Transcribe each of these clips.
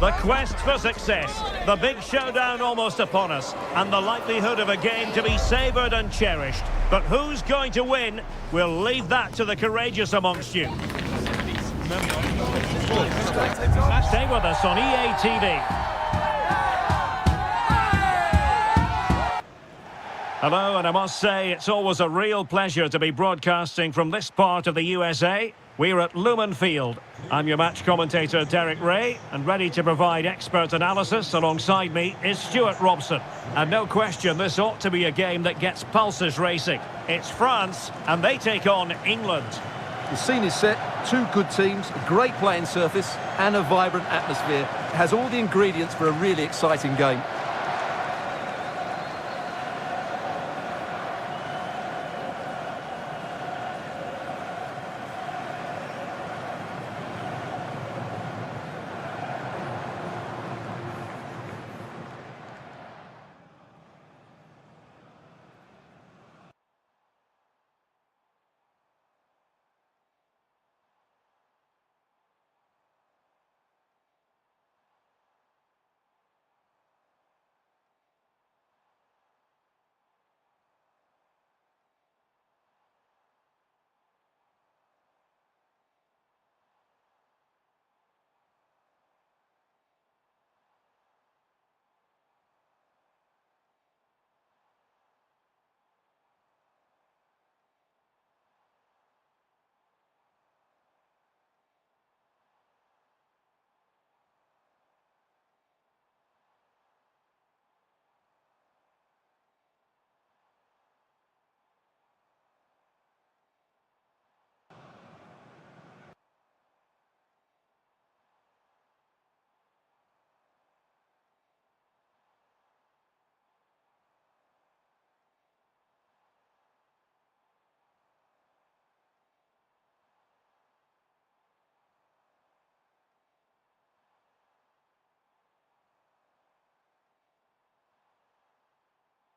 The quest for success, the big showdown almost upon us, and the likelihood of a game to be savoured and cherished. But who's going to win? We'll leave that to the courageous amongst you. Stay with us on EA TV. Hello, and I must say it's always a real pleasure to be broadcasting from this part of the USA. We're at Lumen Field. I'm your match commentator, Derek Ray, and ready to provide expert analysis alongside me is Stuart Robson. And no question, this ought to be a game that gets pulses racing. It's France, and they take on England. The scene is set, two good teams, a great playing surface, and a vibrant atmosphere. It has all the ingredients for a really exciting game.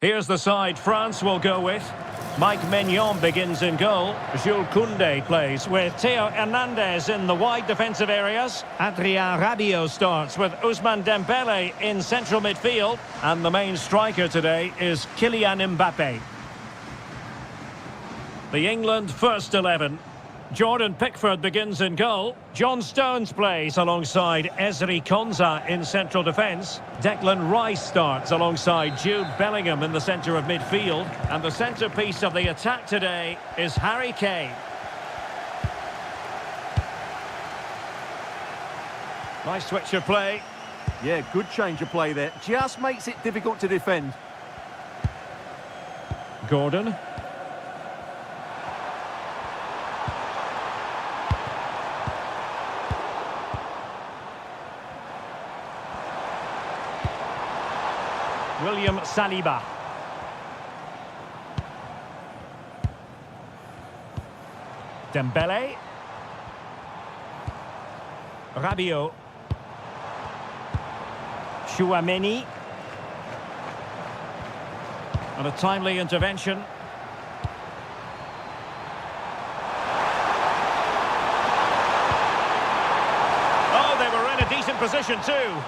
Here's the side France will go with. Mike Maignan begins in goal. Jules Koundé plays with Theo Hernandez in the wide defensive areas. Adrien Rabiot starts with Ousmane Dembele in central midfield. And the main striker today is Kylian Mbappe. The England first 11. Jordan Pickford begins in goal. John Stones plays alongside Ezri Konsa in central defence. Declan Rice starts alongside Jude Bellingham in the centre of midfield. And the centrepiece of the attack today is Harry Kane. Nice switch of play. Yeah, good change of play there. Just makes it difficult to defend. Gordon. William Saliba. Dembele. Rabiot. Chouameni. And a timely intervention. Oh, they were in a decent position too.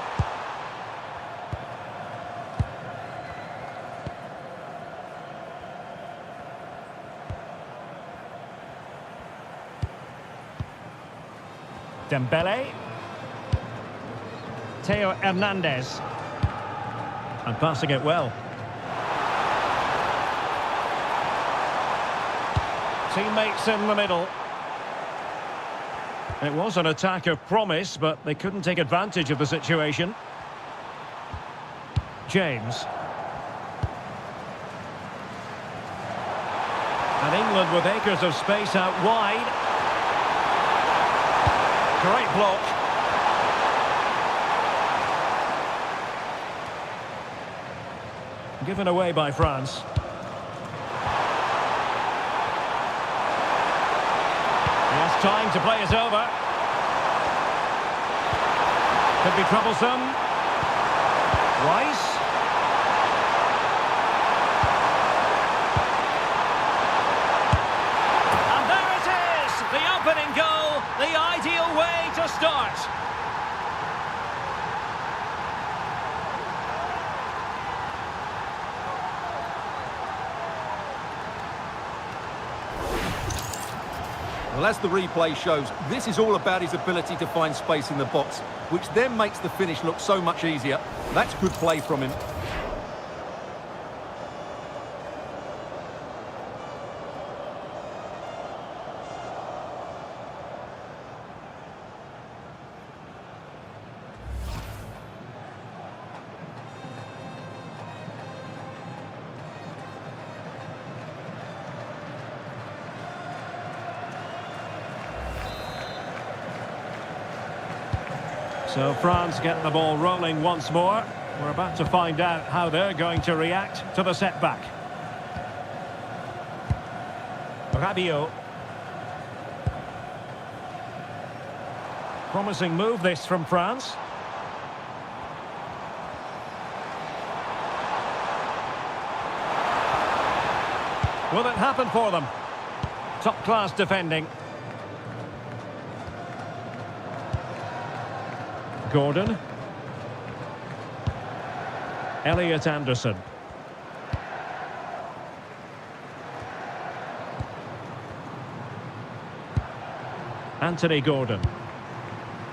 Dembele. Theo Hernandez. And passing it well. Teammates in the middle. It was an attack of promise, but they couldn't take advantage of the situation. James. And England with acres of space out wide. Great block. Given away by France. He has time to play it over. Could be troublesome. Rice. And there it is! The opening goal, the ideal way to start. Well, as the replay shows, this is all about his ability to find space in the box, which then makes the finish look so much easier. That's good play from him. So France get the ball rolling once more. We're about to find out how they're going to react to the setback. Rabiot. Promising move this from France. Will it happen for them? Top-class defending. Gordon. Elliot Anderson. Anthony Gordon.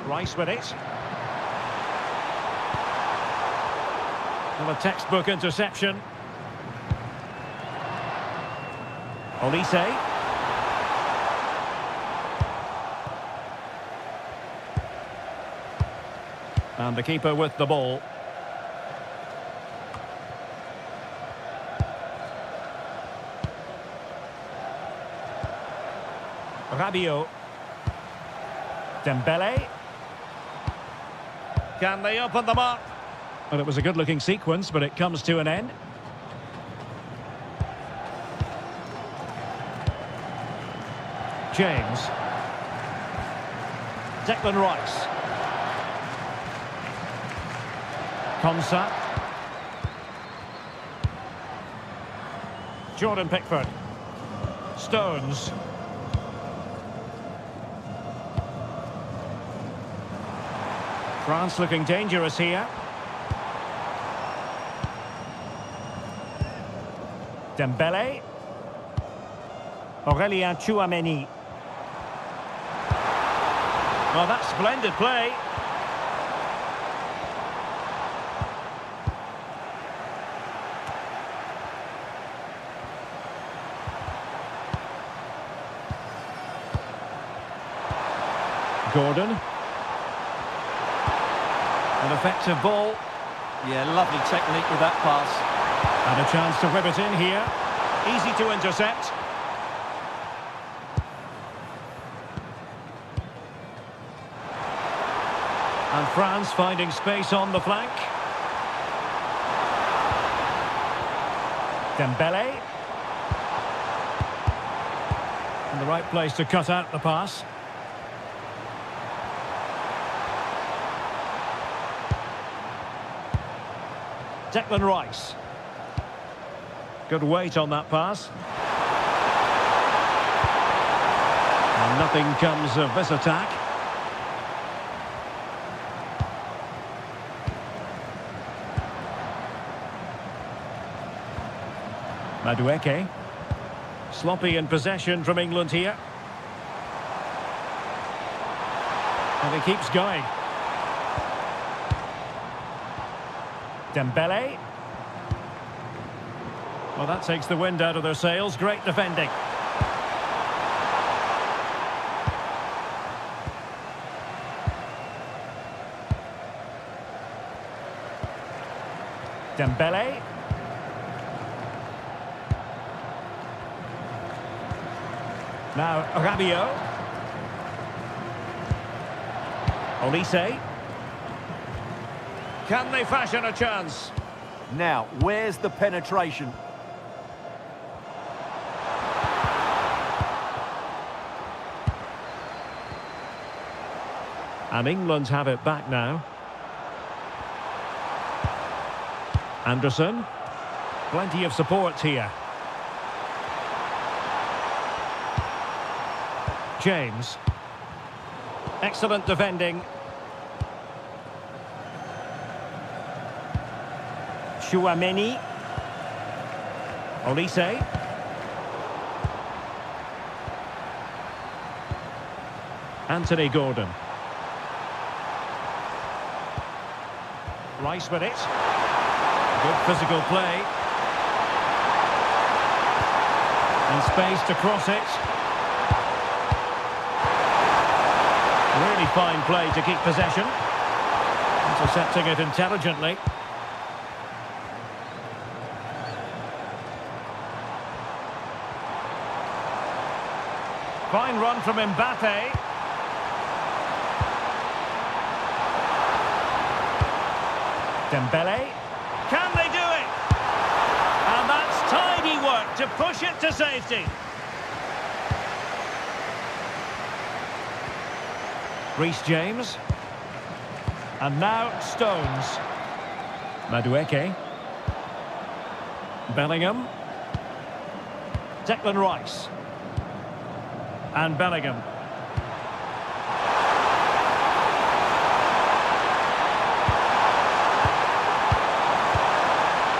Rice with it. And a textbook interception. Olise. And the keeper with the ball. Rabiot. Dembele. Can they open them up? Well, it was a good-looking sequence, but it comes to an end. James. Declan Rice. Konsa. Jordan Pickford. Stones. France looking dangerous here. Dembele. Aurélien Tchouameni. Well, that's splendid play. Gordon. An effective ball. Yeah, lovely technique with that pass. And a chance to whip it in here. Easy to intercept. And France finding space on the flank. Dembele. In the right place to cut out the pass. Declan Rice. Good weight on that pass. And nothing comes of this attack. Madueke. Sloppy in possession from England here. And he keeps going. Dembele. Well, that takes the wind out of their sails. Great defending. Dembele. Now Rabiot. Olise. Can they fashion a chance? Now, where's the penetration? And England have it back now. Anderson. Plenty of support here. James. Excellent defending. Tchouameni. Olise. Anthony Gordon. Rice with it. Good physical play. And space to cross it. Really fine play to keep possession. Intercepting it intelligently. Fine run from Mbappe. Dembele. Can they do it? And that's tidy work to push it to safety. Reece James. And now Stones. Madueke. Bellingham. Declan Rice. And Bellingham.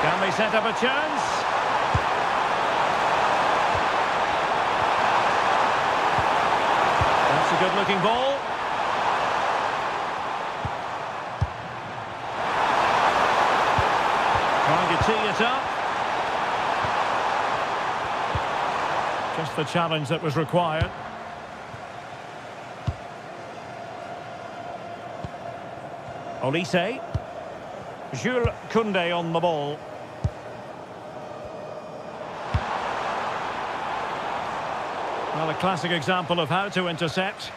Can they set up a chance? That's a good-looking ball. Trying to tee it up. Just the challenge that was required. Olise. Jules Koundé on the ball. Well, a classic example of how to intercept.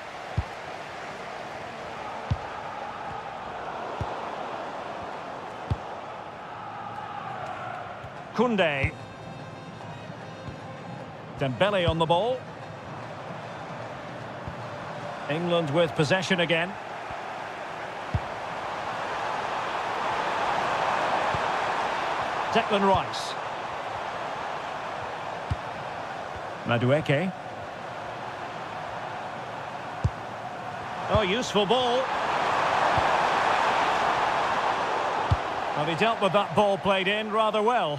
Koundé. Dembele on the ball. England with possession again. Declan Rice. Madueke. Oh, useful ball. Well, he dealt with that ball played in rather well.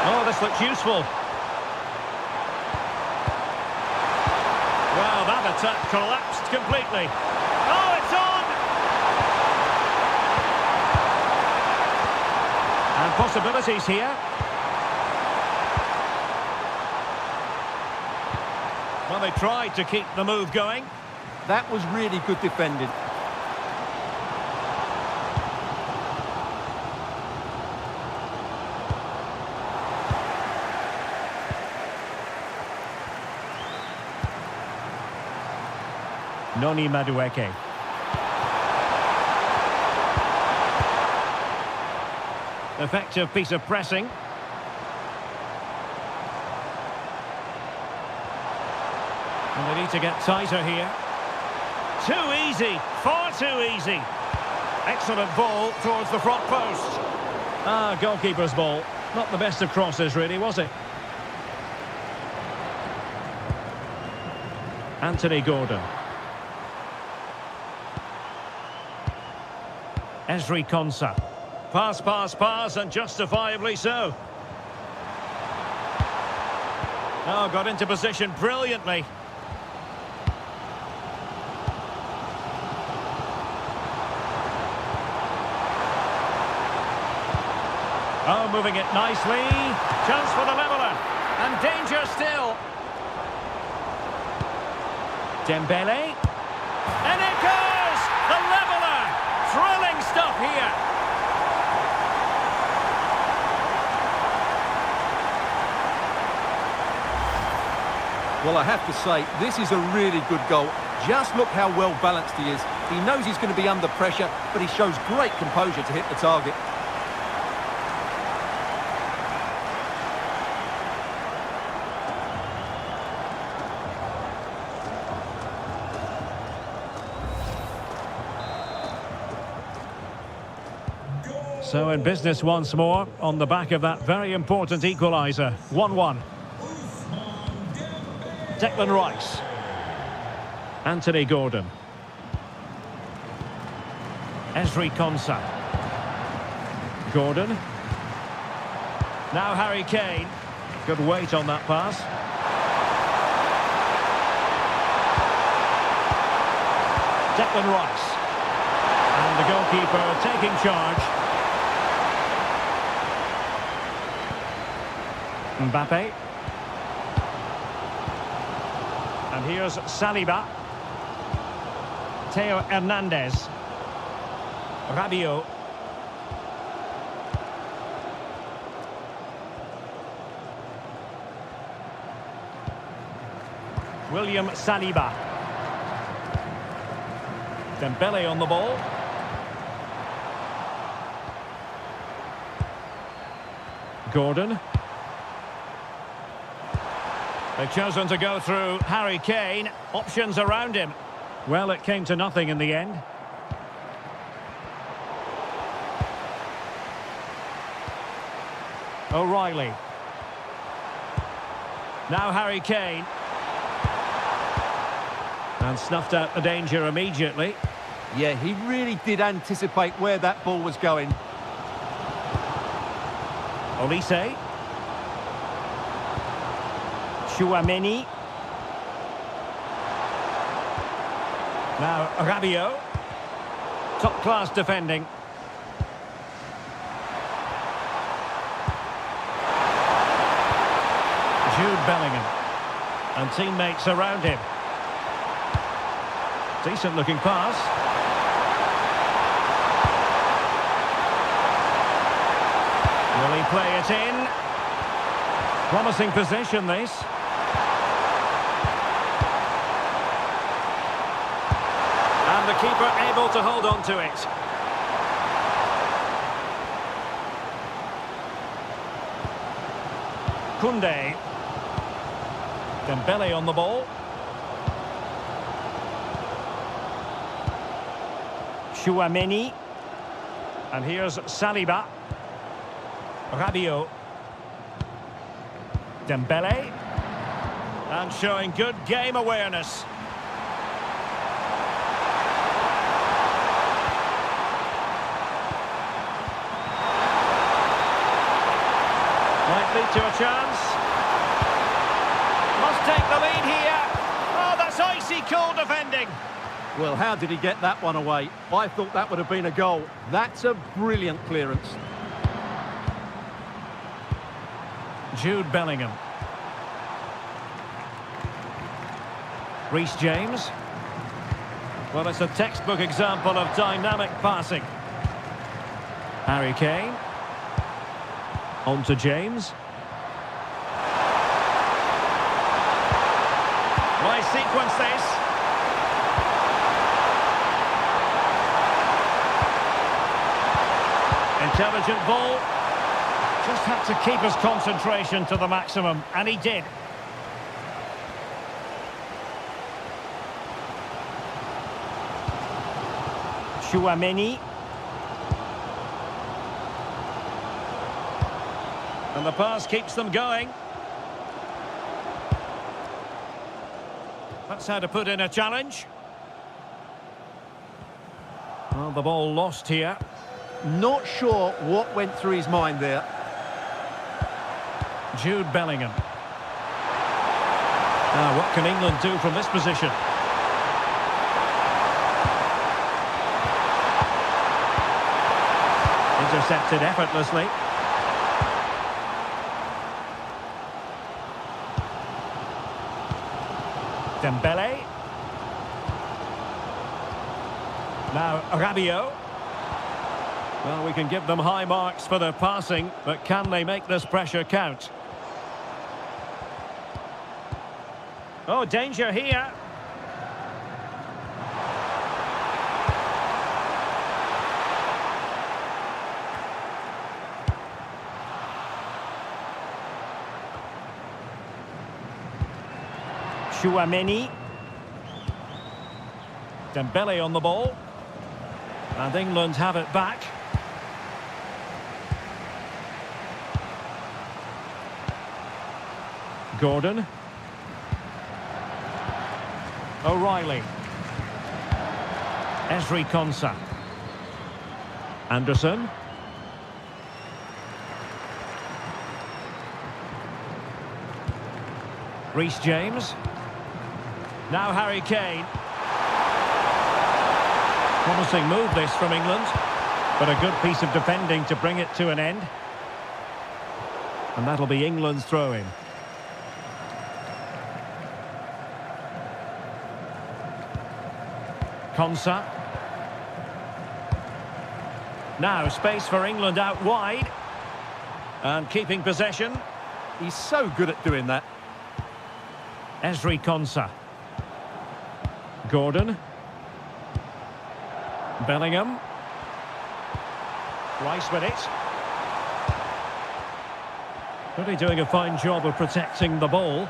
Oh, this looks useful. Well, that attack collapsed completely. Oh, it's on! And possibilities here. Well, they tried to keep the move going. That was really good defending. Jhony Madueke. Effective piece of pressing. And they need to get tighter here. Too easy, far too easy. Excellent ball towards the front post. Ah, goalkeeper's ball. Not the best of crosses, really, was it? Anthony Gordon. Ezri Konsa. Pass, pass, pass, and justifiably so. Oh, got into position brilliantly. Oh, moving it nicely. Chance for the leveller. And danger still. Dembele. And it goes! The leveller! Thrilling stuff here. Well, I have to say, this is a really good goal. Just look how well balanced he is. He knows he's going to be under pressure, but he shows great composure to hit the target. So in business once more, on the back of that very important equaliser. 1-1. Declan Rice. Anthony Gordon. Ezri Konsa. Gordon. Now Harry Kane. Good weight on that pass. Declan Rice. And the goalkeeper taking charge. Mbappe. And here's Saliba. Theo Hernandez. Rabiot. William Saliba. Dembele on the ball. Gordon. They've chosen to go through Harry Kane. Options around him. Well, it came to nothing in the end. O'Reilly. Now Harry Kane. And snuffed out the danger immediately. Yeah, he really did anticipate where that ball was going. Olise. Chouameni. Now Rabiot. Top-class defending. Jude Bellingham. And teammates around him. Decent looking pass. Will he play it in? Promising position this. And the keeper able to hold on to it. Koundé. Dembele on the ball. Chouameni. And here's Saliba. Rabiot. Dembele. And showing good game awareness. Might lead to a chance. Must take the lead here. Oh, that's icy cold defending. Well, how did he get that one away? I thought that would have been a goal. That's a brilliant clearance. Jude Bellingham. Reece James. Well, it's a textbook example of dynamic passing. Harry Kane. On to James. Why sequence this? Intelligent ball. Just had to keep his concentration to the maximum, and he did. Chouameni. And the pass keeps them going. That's how to put in a challenge. Well, the ball lost here. Not sure what went through his mind there. Jude Bellingham. Now, what can England do from this position? Intercepted effortlessly. Dembele. Now Rabiot. Well, we can give them high marks for their passing, but can they make this pressure count? Oh, danger here. Chouameni. Dembele on the ball. And England have it back. Gordon. O'Reilly. Ezri Konsa. Anderson. Reece James. Now Harry Kane. Promising move this from England, but a good piece of defending to bring it to an end. And that'll be England's throw-in. Konsa. Now space for England out wide. And keeping possession. He's so good at doing that. Ezri Konsa. Gordon. Bellingham. Rice with it. Really doing a fine job of protecting the ball.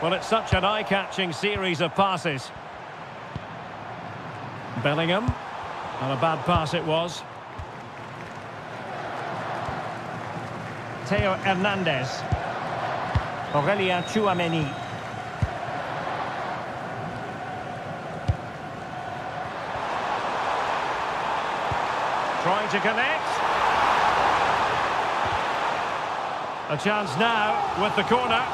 Well, it's such an eye-catching series of passes. Bellingham. And a bad pass it was. Theo Hernandez. Aurelien Tchouameni. Trying to connect. A chance now with the corner.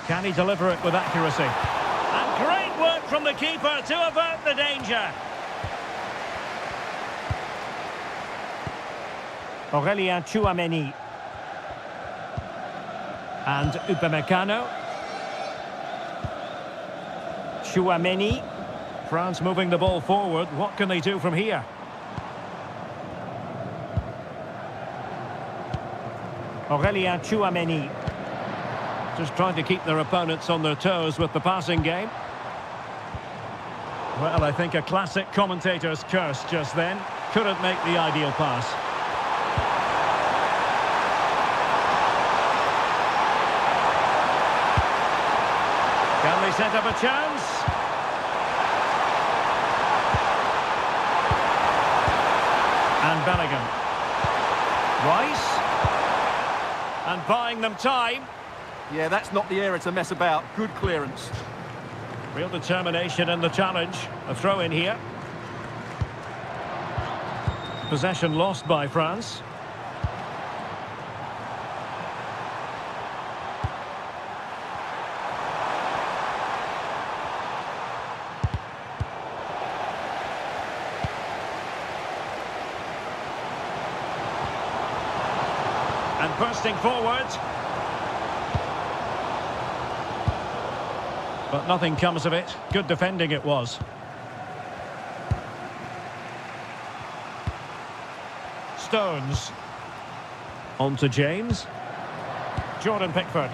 Can he deliver it with accuracy? And great work from the keeper to avert the danger. Aurelien Tchouameni. And Upamecano. Tchouameni. France moving the ball forward. What can they do from here? Aurelien Tchouameni. Just trying to keep their opponents on their toes with the passing game. Well, I think a classic commentator's curse just then. Couldn't make the ideal pass. Can they set up a chance? And Bellingham. Rice. And buying them time. Yeah, that's not the area to mess about. Good clearance. Real determination in the challenge. A throw in here. Possession lost by France. And bursting forward. But nothing comes of it. Good defending it was. Stones. On to James. Jordan Pickford.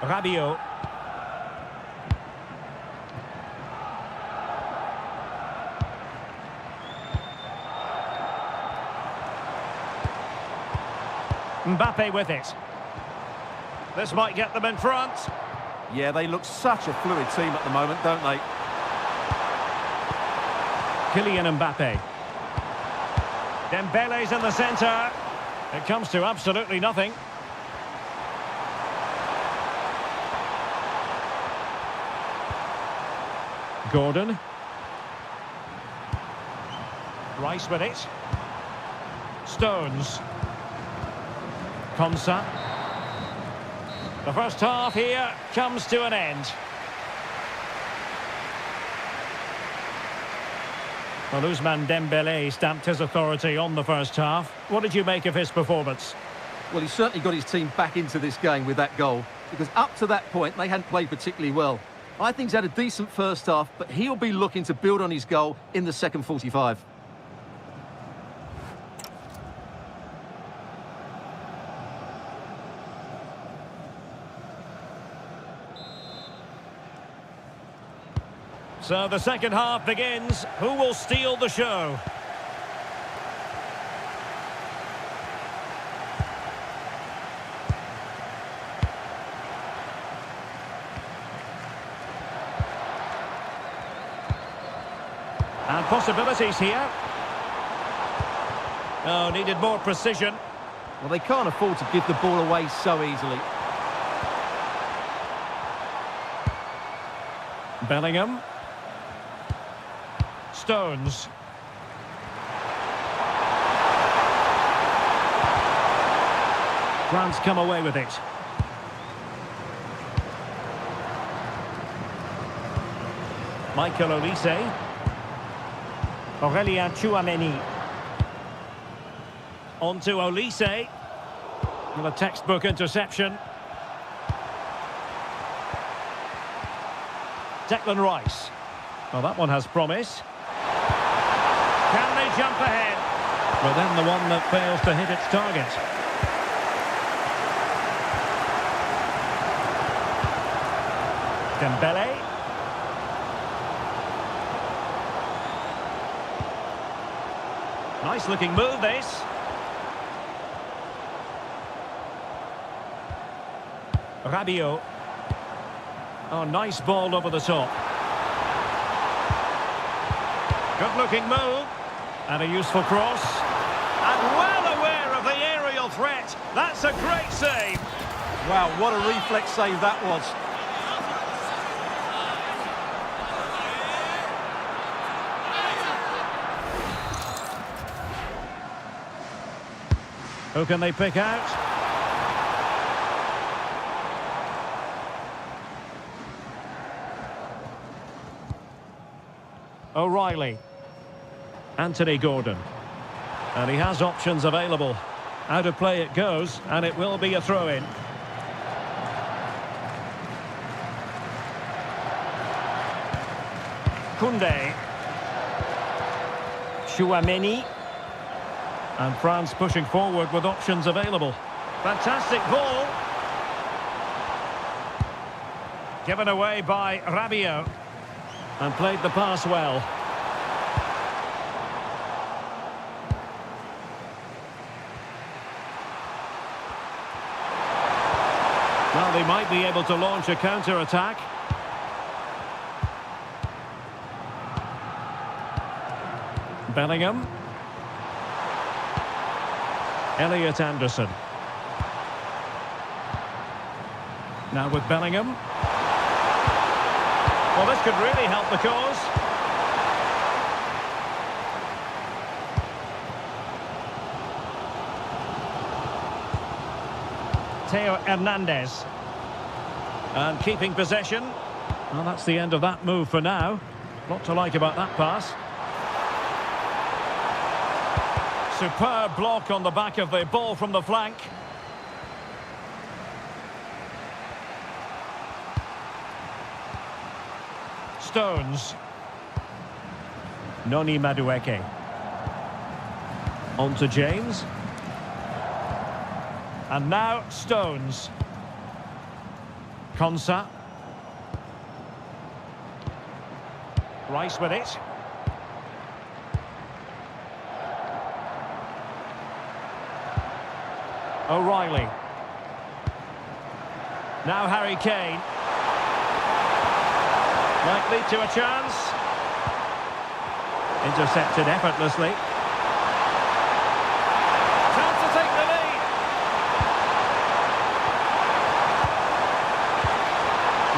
Rabiot. Mbappe with it. This might get them in front. Yeah, they look such a fluid team at the moment, don't they? Kylian Mbappe. Dembele's in the centre. It comes to absolutely nothing. Gordon. Rice with it. Stones. Konsa. The first half here comes to an end. Well, Ousmane Dembele stamped his authority on the first half. What did you make of his performance? Well, he certainly got his team back into this game with that goal, because up to that point, they hadn't played particularly well. I think he's had a decent first half, but he'll be looking to build on his goal in the second 45. So the second half begins. Who will steal the show? And possibilities here. Oh, needed more precision. Well, they can't afford to give the ball away so easily. Bellingham. Stones. France come away with it. Michael Olise. Aurélien Tchouameni. On to Olise. Well, a textbook interception. Declan Rice. Well, that one has promise. Can they jump ahead? Well, then the one that fails to hit its target. Dembele. Nice looking move, this. Rabiot. Oh, nice ball over the top. Good looking move. And a useful cross. And well aware of the aerial threat. That's a great save. Wow, what a reflex save that was. Who can they pick out? O'Reilly. Anthony Gordon. And he has options available. Out of play it goes, and it will be a throw-in. Koundé. Tchouameni. And France pushing forward with options available. Fantastic ball. Given away by Rabiot. And played the pass well. Well, they might be able to launch a counter-attack. Bellingham. Elliot Anderson. Now with Bellingham. Well, this could really help the cause. Theo Hernandez. And keeping possession. Well, that's the end of that move for now. Lot to like about that pass. Superb block on the back of the ball from the flank. Stones. Noni Madueke. On to James. And now Stones. Konsa. Rice with it. O'Reilly. Now Harry Kane. Might lead to a chance. Intercepted effortlessly. Chance to take the lead.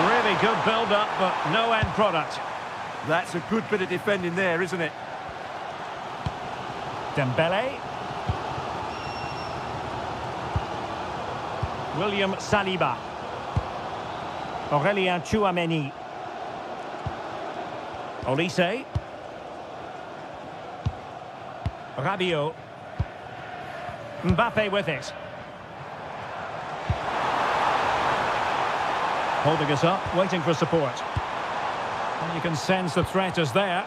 Really good build-up, but no end product. That's a good bit of defending there, isn't it? Dembele. William Saliba. Aurélien Tchouameni. Olise. Rabiot. Mbappe with it. Holding us up, waiting for support. And you can sense the threat is there.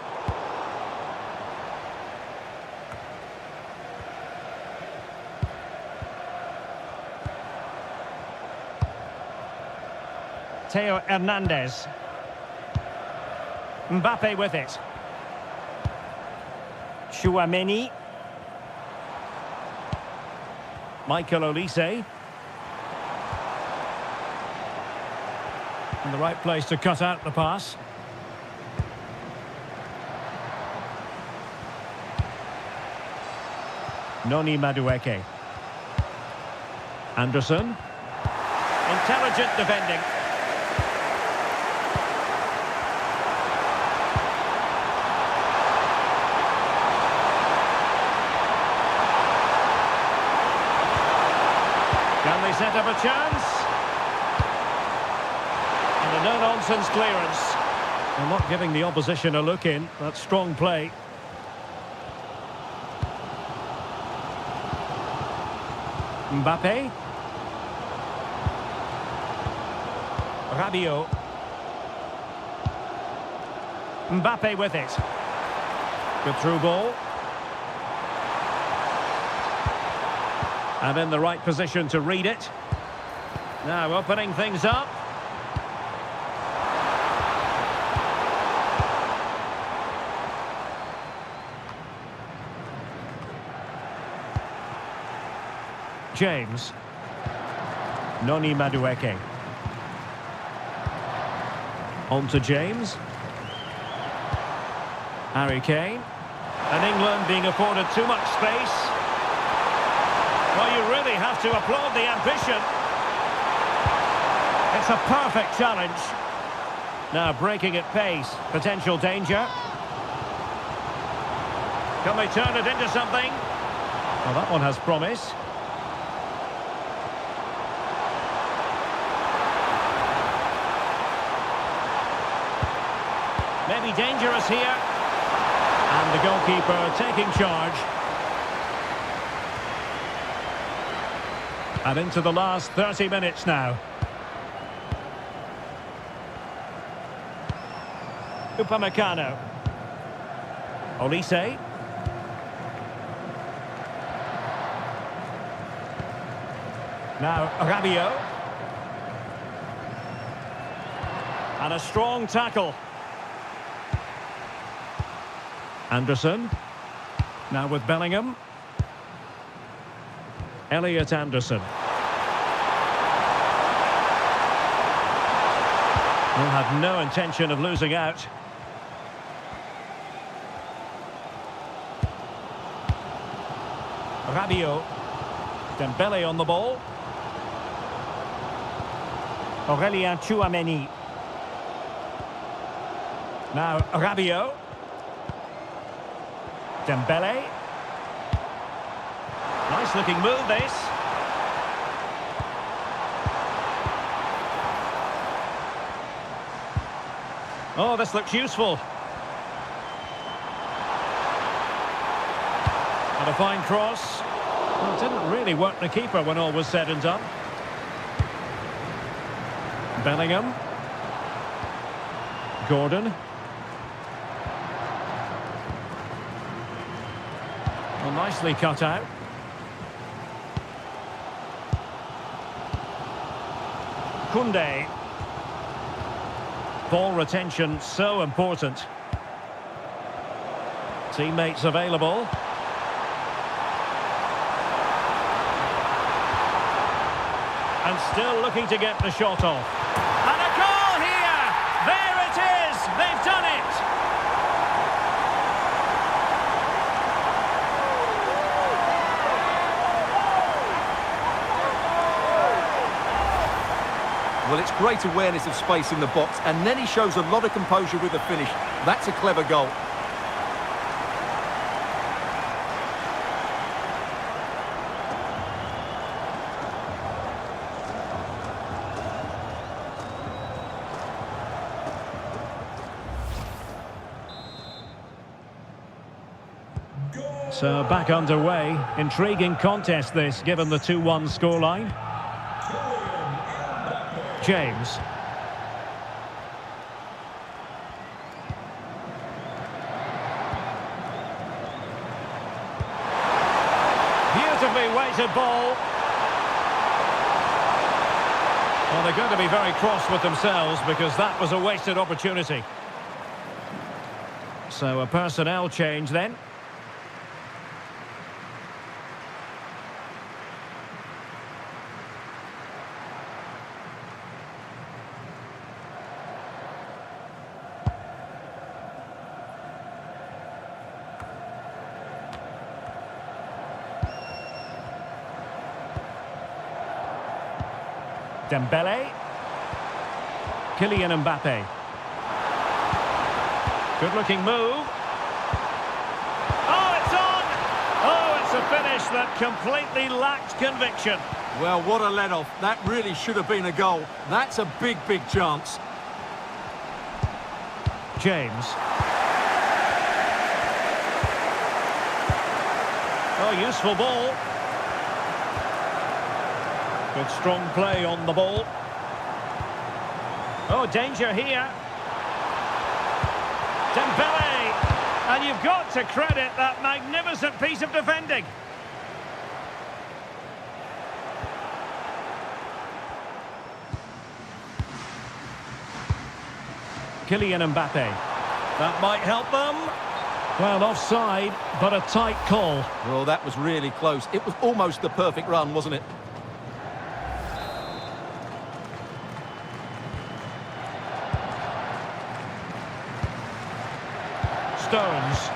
Theo Hernandez. Mbappe with it. Tchouameni. Michael Olise. In the right place to cut out the pass. Noni Madueke. Anderson. Intelligent defending. Can they set up a chance? And a no-nonsense clearance. They're not giving the opposition a look in. That's strong play. Mbappe. Rabiot. Mbappe with it. Good through ball. And in the right position to read it. Now opening things up. James. Noni Madueke. On to James. Harry Kane. And England being afforded too much space. Well, you really have to applaud the ambition. It's a perfect challenge. Now breaking at pace. Potential danger. Can they turn it into something? Well, that one has promise. Maybe dangerous here. And the goalkeeper taking charge. And into the last 30 minutes now. Upamecano. Olise. Now Rabiot. And a strong tackle. Anderson. Now with Bellingham. Elliot Anderson. Will have no intention of losing out. Rabiot. Dembele on the ball. Aurelien Tchouameni. Now Rabiot. Dembele. Nice looking move this. Oh, this looks useful. And a fine cross. Well, it didn't really work the keeper when all was said and done. Bellingham. Gordon. Well, nicely cut out. Koundé. Ball retention so important. Teammates available. And still looking to get the shot off. And a goal here! There it is! They've done it! Well, it's great awareness of space in the box, and then he shows a lot of composure with the finish. That's a clever goal. So back underway. Intriguing contest this, given the 2-1 scoreline. James. Beautifully weighted ball. Well, they're going to be very cross with themselves because that was a wasted opportunity. So a personnel change then. Dembele. Kylian Mbappe. Good-looking move. Oh, it's on! Oh, it's a finish that completely lacked conviction. Well, what a let-off. That really should have been a goal. That's a big, big chance. James. Oh, useful ball. Good strong play on the ball. Oh, danger here. Dembele! And you've got to credit that magnificent piece of defending. Kylian Mbappe. That might help them. Well, offside, but a tight call. Well, that was really close. It was almost the perfect run, wasn't it? Stones.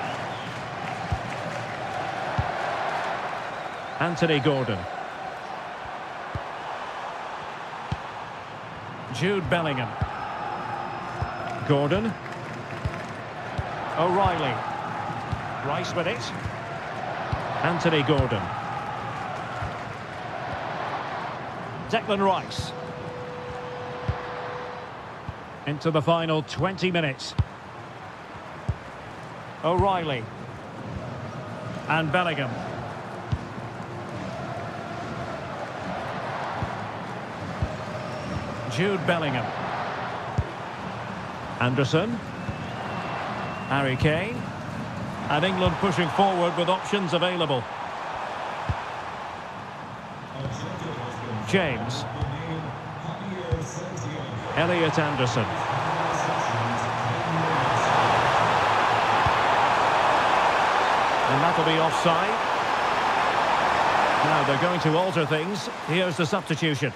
Anthony Gordon. Jude Bellingham. Gordon. O'Reilly. Rice with it. Anthony Gordon. Declan Rice. Into the final 20 minutes. O'Reilly. And Bellingham. Jude Bellingham. Anderson. Harry Kane. And England pushing forward with options available. James. Elliot Anderson. And that'll be offside. Now they're going to alter things. Here's the substitution.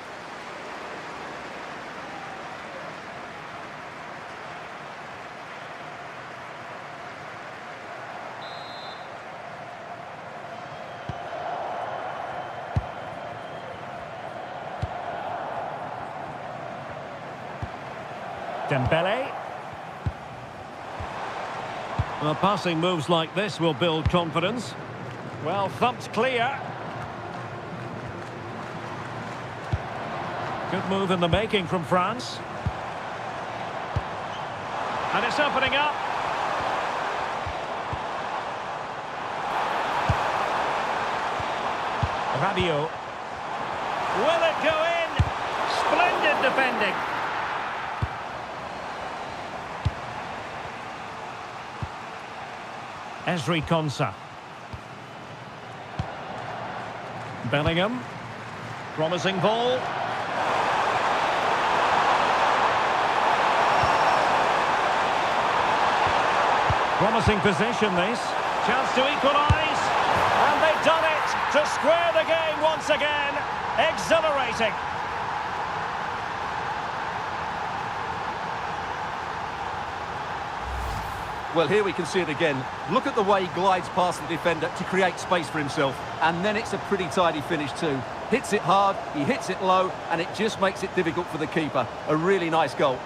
Dembele. Well, passing moves like this will build confidence. Well, thumped clear. Good move in the making from France. And it's opening up. Rabiot. Will it go in? Splendid defending. Ezri Konsa. Bellingham. Promising ball. Promising position this. Chance to equalise. And they've done it to square the game once again. Exhilarating. Well, here we can see it again. Look at the way he glides past the defender to create space for himself. And then it's a pretty tidy finish too. Hits it hard, he hits it low, and it just makes it difficult for the keeper. A really nice goal.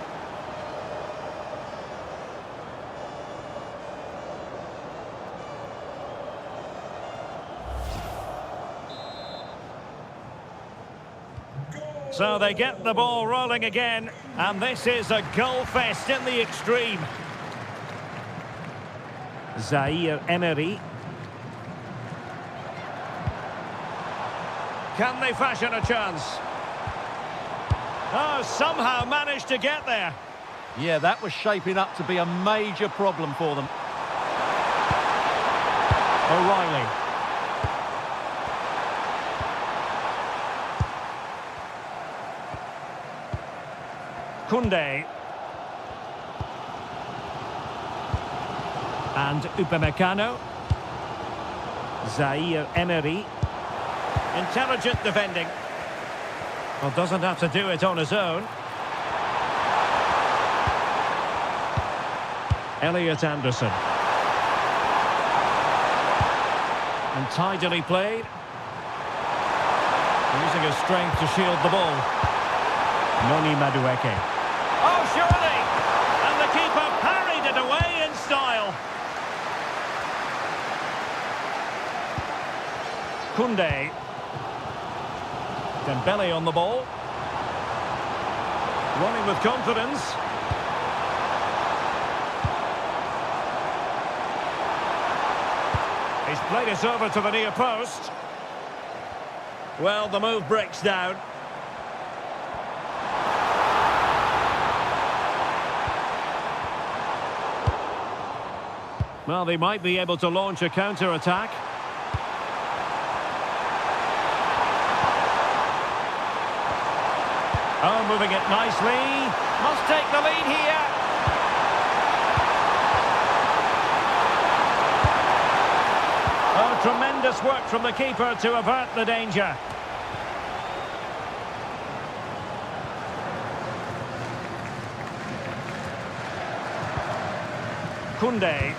So they get the ball rolling again, and this is a goal fest in the extreme. Zaire Emery. Can they fashion a chance? Oh, somehow managed to get there. Yeah, that was shaping up to be a major problem for them. O'Reilly. Koundé. And Upamecano. Zaire Emery. Intelligent defending. Well, doesn't have to do it on his own. Elliot Anderson. And tidily played. Using his strength to shield the ball. Noni Madueke. Oh, surely! And the keeper parried it away in style. Koundé. Dembele on the ball. Running with confidence. He's played it over to the near post. Well, the move breaks down. Well, they might be able to launch a counter-attack. Oh, moving it nicely. Must take the lead here. Oh, tremendous work from the keeper to avert the danger. Koundé.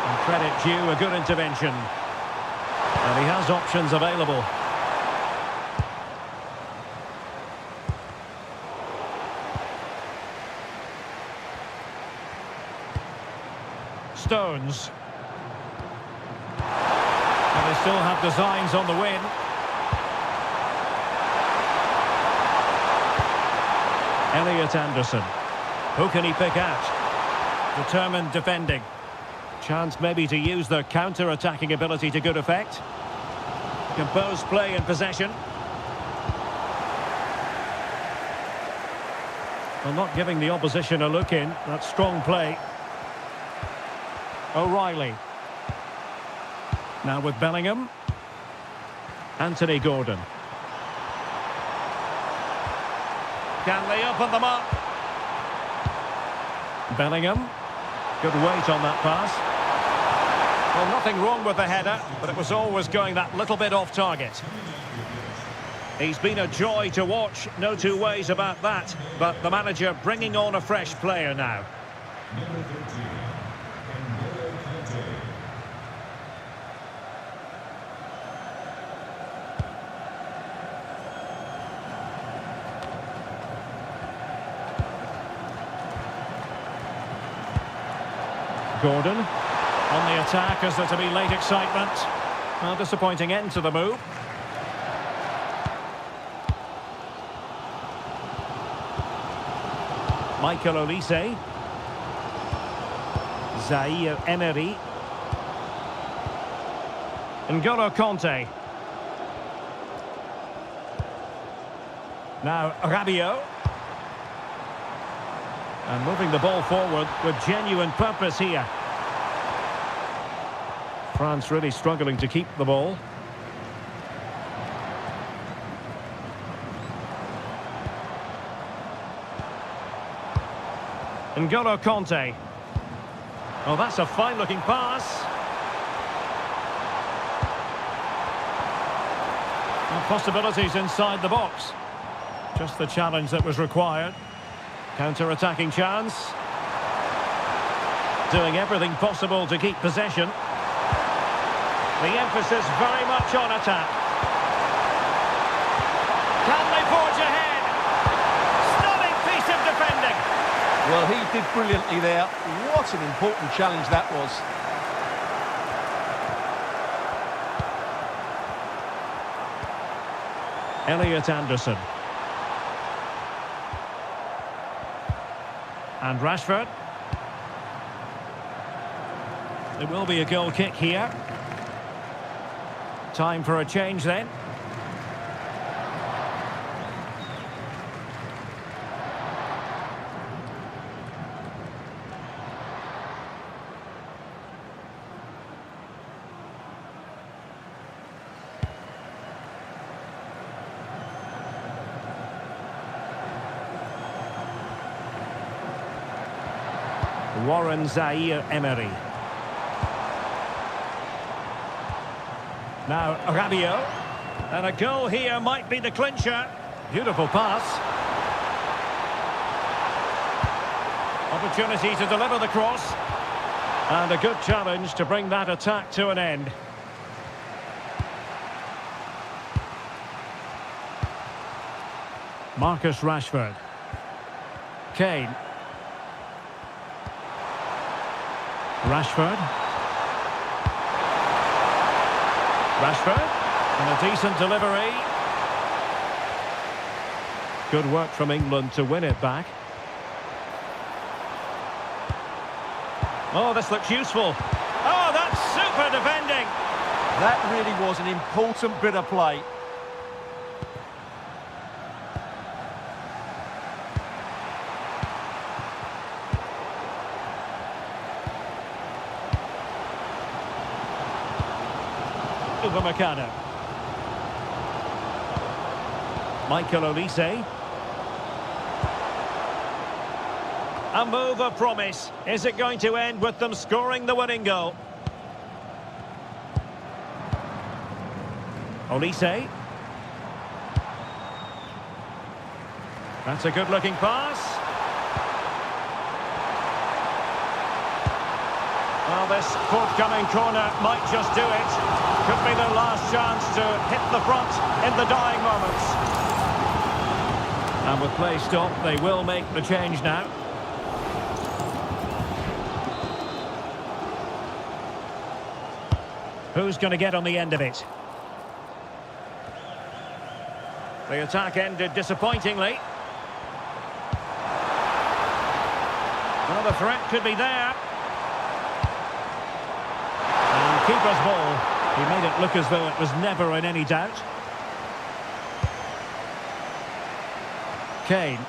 And credit due, a good intervention. And he has options available. Stones. And they still have designs on the win. Elliot Anderson. Who can he pick out? Determined defending. Chance maybe to use their counter-attacking ability to good effect. Composed play in possession. Well, not giving the opposition a look in. That's strong play. O'Reilly. Now with Bellingham. Anthony Gordon. Can they open them up? Bellingham. Good weight on that pass. Well, nothing wrong with the header, but it was always going that little bit off target. He's been a joy to watch, no two ways about that. But the manager bringing on a fresh player now. Gordon on the attack as there to be late excitement. Well, disappointing end to the move. Michael Olise. Zaire Emery. N'Golo Kanté. Now Rabiot. And moving the ball forward with genuine purpose here. France really struggling to keep the ball. N'Golo Kanté. Oh, that's a fine-looking pass. And possibilities inside the box. Just the challenge that was required. Counter-attacking chance. Doing everything possible to keep possession. The emphasis very much on attack. Can they forge ahead? Stunning piece of defending. Well, he did brilliantly there. What an important challenge that was. Elliot Anderson. And Rashford. There will be a goal kick here. Time for a change then. Warren Zaire Emery. Now Rabiot. And a goal here might be the clincher. Beautiful pass. Opportunity to deliver the cross. And a good challenge to bring that attack to an end. Marcus Rashford. Kane. Rashford. Rashford. And a decent delivery. Good work from England to win it back. Oh, this looks useful. Oh, that's super defending. That really was an important bit of play. Upamecano. Michael Olise. A move of promise. Is it going to end with them scoring the winning goal? Olise. That's a good-looking pass. Well, this forthcoming corner might just do it. Could be their last chance to hit the front in the dying moments. And with play stopped, they will make the change now. Who's going to get on the end of it? The attack ended disappointingly. Well, the threat could be there. And keeper's ball. He made it look as though it was never in any doubt. Kane.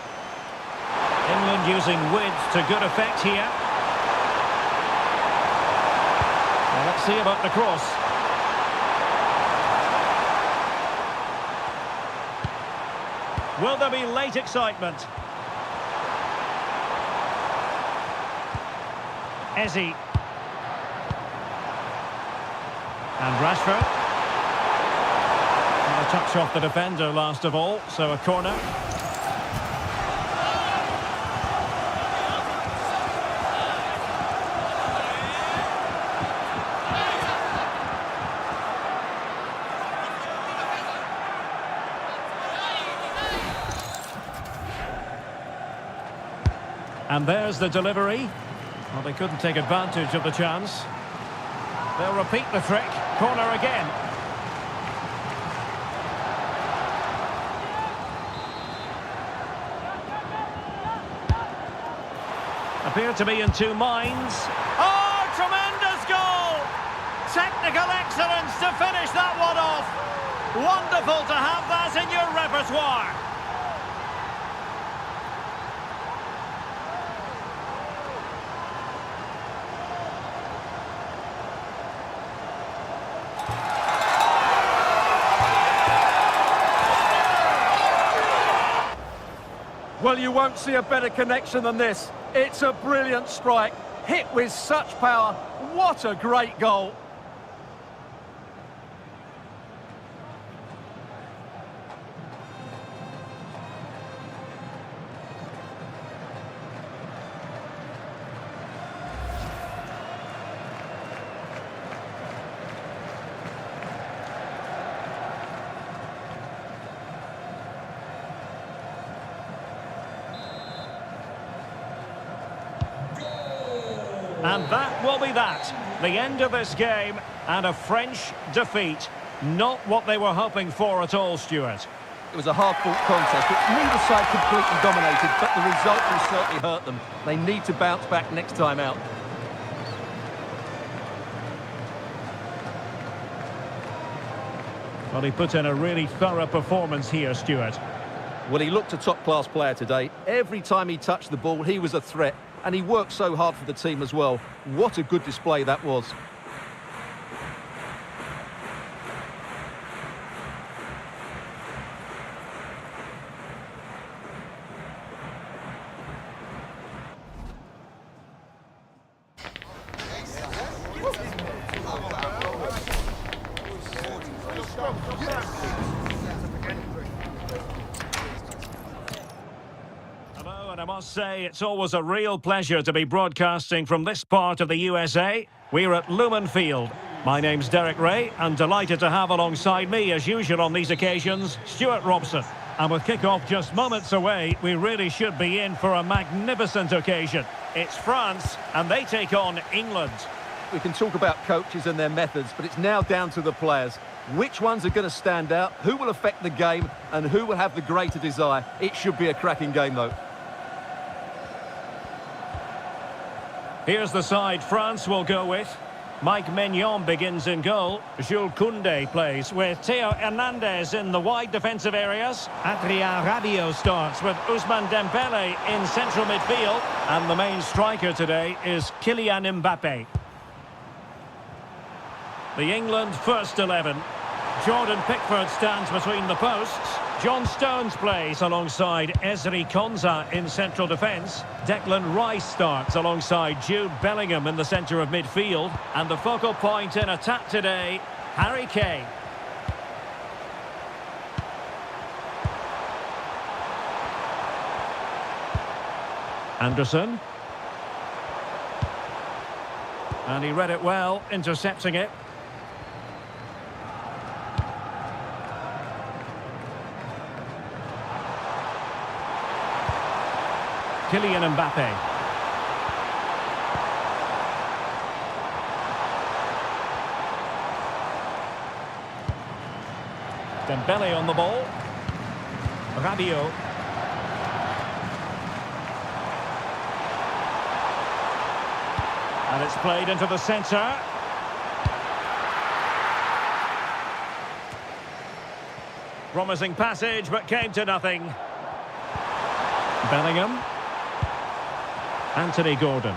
England using width to good effect here. Well, let's see about the cross. Will there be late excitement? Ezzy. And Rashford. And a touch off the defender last of all, so a corner. And there's the delivery. Well, they couldn't take advantage of the chance. They'll repeat the trick. Corner again. Appear to be in two minds. Oh, tremendous goal! Technical excellence to finish that one off. Wonderful to have that in your repertoire. Well, you won't see a better connection than this. It's a brilliant strike, hit with such power. What a great goal. And that will be that. The end of this game and a French defeat. Not what they were hoping for at all, Stuart. It was a hard-fought contest, but neither side completely dominated, but the result will certainly hurt them. They need to bounce back next time out. Well, he put in a really thorough performance here, Stuart. Well, he looked a top-class player today. Every time he touched the ball, he was a threat. And he worked so hard for the team as well. What a good display that was. And I must say, it's always a real pleasure to be broadcasting from this part of the USA. We're at Lumen Field. My name's Derek Ray, and delighted to have alongside me, as usual on these occasions, Stuart Robson. And with kick-off just moments away, we really should be in for a magnificent occasion. It's France, and they take on England. We can talk about coaches and their methods, but it's now down to the players. Which ones are going to stand out, who will affect the game, and who will have the greater desire? It should be a cracking game, though. Here's the side France will go with. Mike Maignan begins in goal. Jules Koundé plays with Theo Hernandez in the wide defensive areas. Adrien Rabiot starts with Ousmane Dembélé in central midfield. And the main striker today is Kylian Mbappe. The England first 11. Jordan Pickford stands between the posts. John Stones plays alongside Ezri Konsa in central defence. Declan Rice starts alongside Jude Bellingham in the centre of midfield. And the focal point in attack today, Harry Kane. Anderson. And he read it well, intercepting it. Kylian Mbappe. Dembélé on the ball. Rabiot. And it's played into the centre. Promising passage, but came to nothing. Bellingham. Anthony Gordon.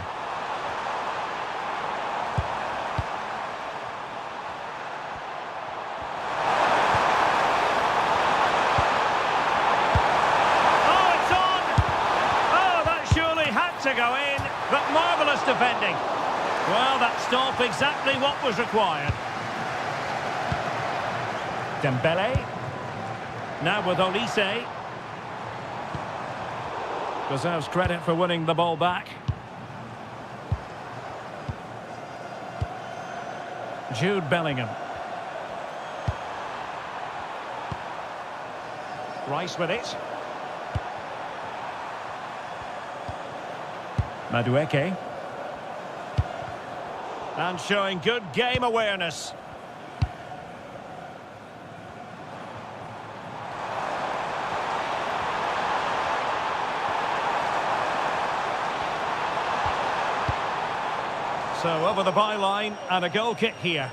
Oh, it's on! Oh, that surely had to go in, but marvellous defending. Well, that stopped exactly what was required. Dembélé. Now with Olise. Deserves credit for winning the ball back. Jude Bellingham. Rice with it. Madueke. And showing good game awareness. So over the byline and a goal kick here.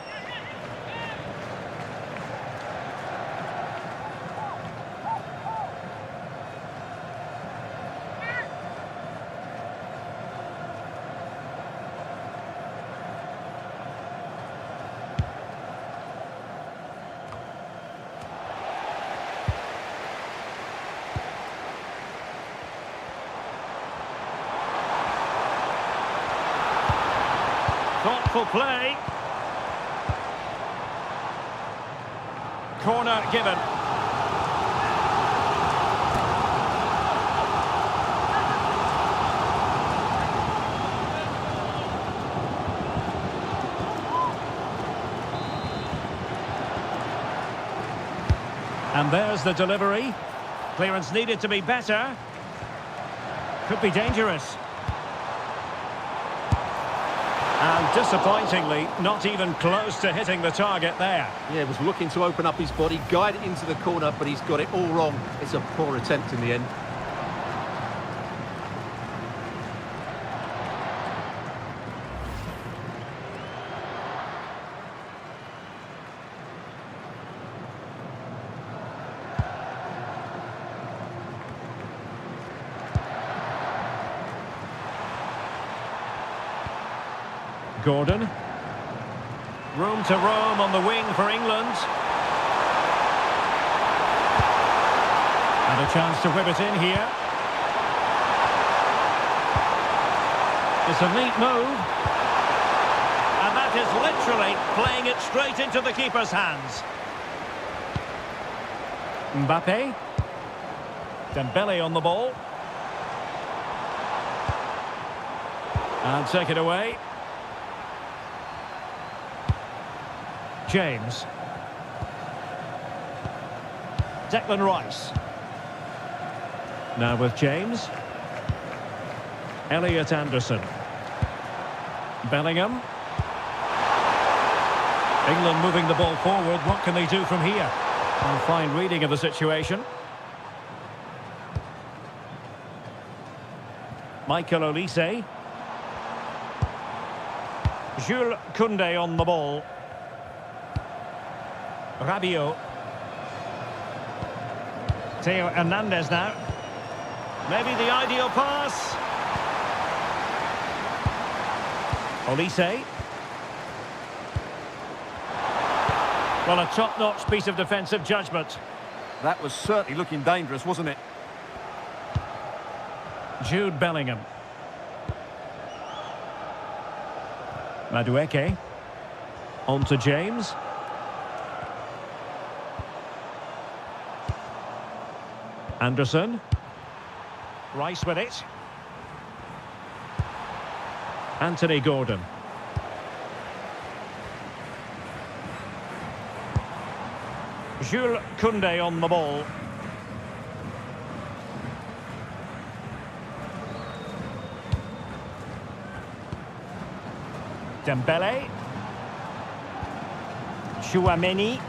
Thoughtful play. Corner given. And there's the delivery. Clearance needed to be better. Could be dangerous. And disappointingly, not even close to hitting the target there. Yeah, was looking to open up his body, guide it into the corner, but he's got it all wrong. It's a poor attempt in the end. Gordon. Room to roam on the wing for England. And a chance to whip it in here. It's a neat move. And that is literally playing it straight into the keeper's hands. Mbappe. Dembélé on the ball. And take it away. James. Declan Rice. Now with James. Elliot Anderson. Bellingham. England moving the ball forward. What can they do from here? A fine reading of the situation. Michael Olise. Jules Koundé on the ball. Rabiot. Theo Hernandez now. Maybe the ideal pass. Olise. Well, a top-notch piece of defensive judgment. That was certainly looking dangerous, wasn't it? Jude Bellingham. Madueke. On to James. Anderson. Rice with it. Anthony Gordon. Jules Koundé on the ball. Dembele. Chouameni.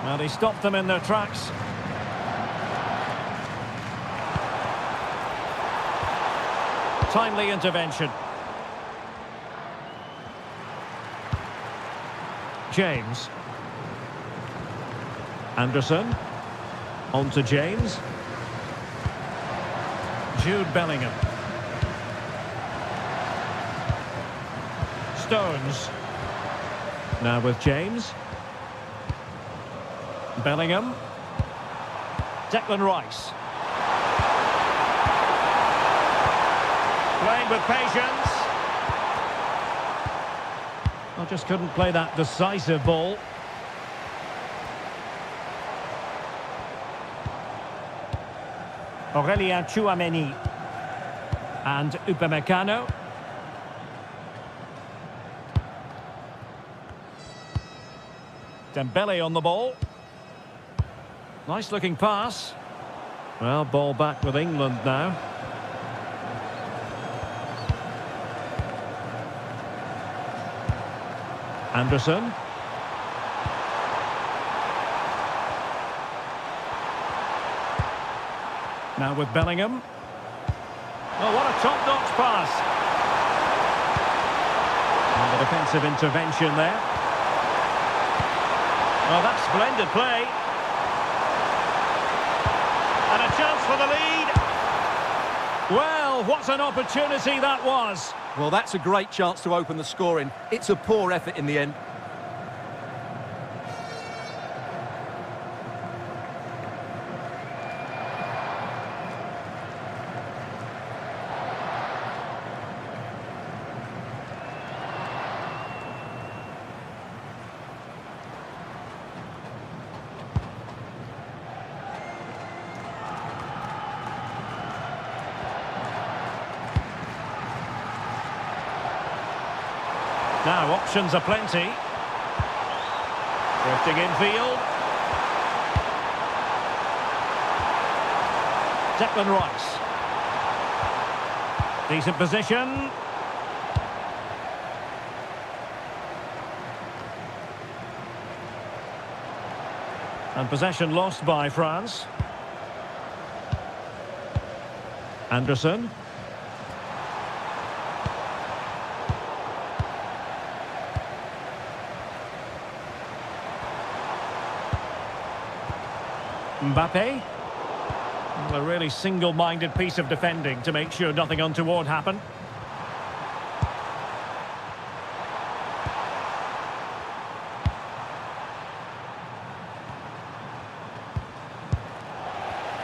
Well, he stopped them in their tracks. Timely intervention. James. Anderson. On to James. Jude Bellingham. Stones. Now with James. Bellingham. Declan Rice. Playing with patience. I just couldn't play that decisive ball. Aurelien Chouameni. And Upamecano. Dembele on the ball. Nice looking pass. Well, ball back with England now. Anderson. Now with Bellingham. Oh, what a top-notch pass. And the defensive intervention there. Oh, that's splendid play. And a chance for the lead. Well, what an opportunity that was. Well, that's a great chance to open the scoring. It's a poor effort in the end. Now, options are plenty. Drifting infield. Declan Rice. Decent position. And possession lost by France. Anderson. Mbappe. A really single-minded piece of defending to make sure nothing untoward happened.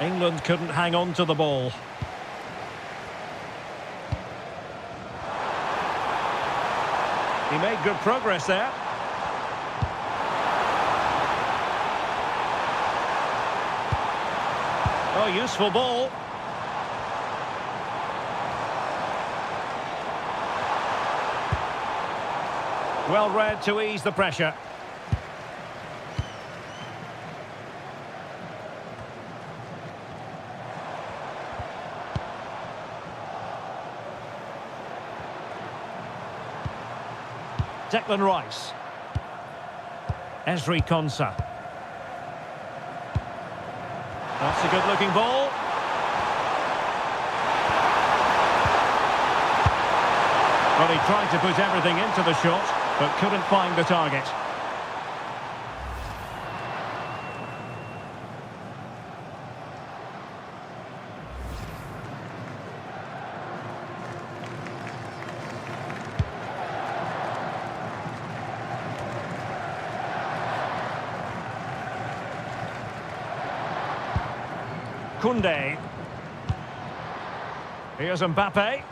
England couldn't hang on to the ball. He made good progress there. Oh, useful ball. Well read to ease the pressure. Declan Rice. Ezri Konsa. That's a good-looking ball. Well, he tried to put everything into the shot, but couldn't find the target. Koundé. Here's Mbappe.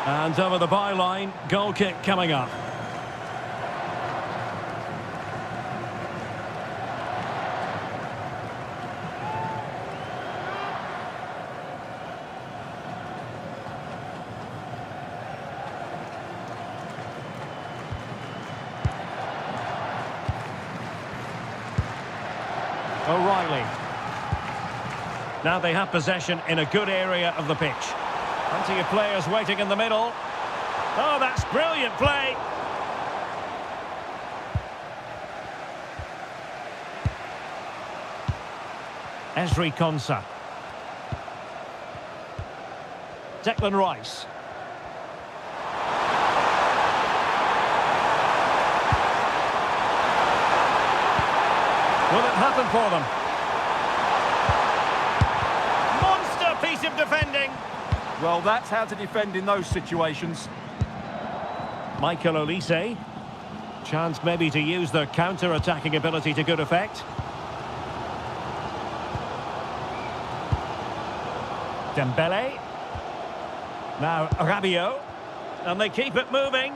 And over the byline, goal kick coming up. O'Reilly. Now they have possession in a good area of the pitch. Plenty of players waiting in the middle. Oh, that's brilliant play. Ezri Konsa. Declan Rice. Will it happen for them? Monster piece of defending. Well, that's how to defend in those situations. Michael Olise. Chance maybe to use their counter-attacking ability to good effect. Dembele. Now Rabiot. And they keep it moving.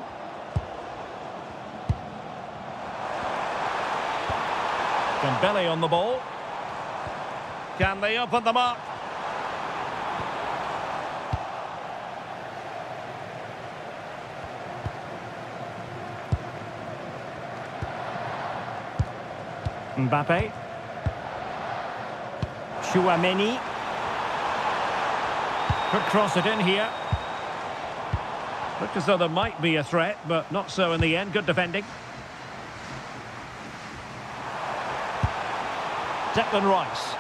Dembele on the ball. Can they open them up? Mbappe. Chouameni. Could cross it in here. Looked as though there might be a threat, but not so in the end. Good defending. Declan Rice.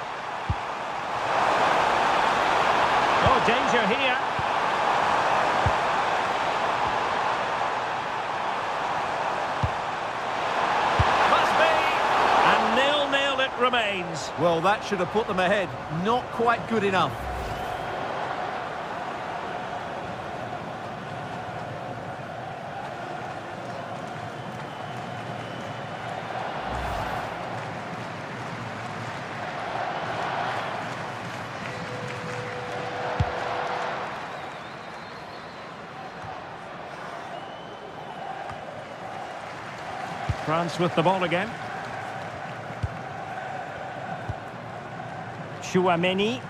Oh, danger here. Must be. And 0-0 it remains. Well, that should have put them ahead. Not quite good enough. France with the ball again. Chouameni.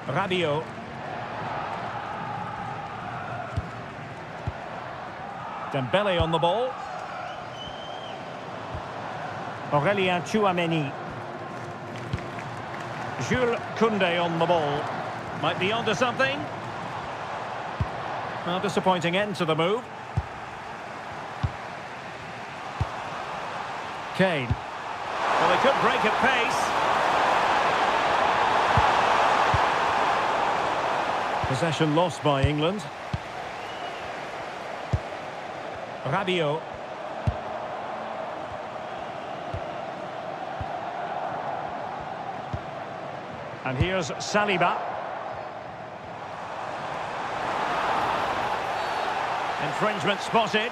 Rabiot. Dembele on the ball. Aurélien Chouameni. Jules Koundé on the ball. Might be onto something. Well, disappointing end to the move. Kane. Well, they could break at pace. Possession lost by England. Rabiot. And here's Saliba. Infringement spotted.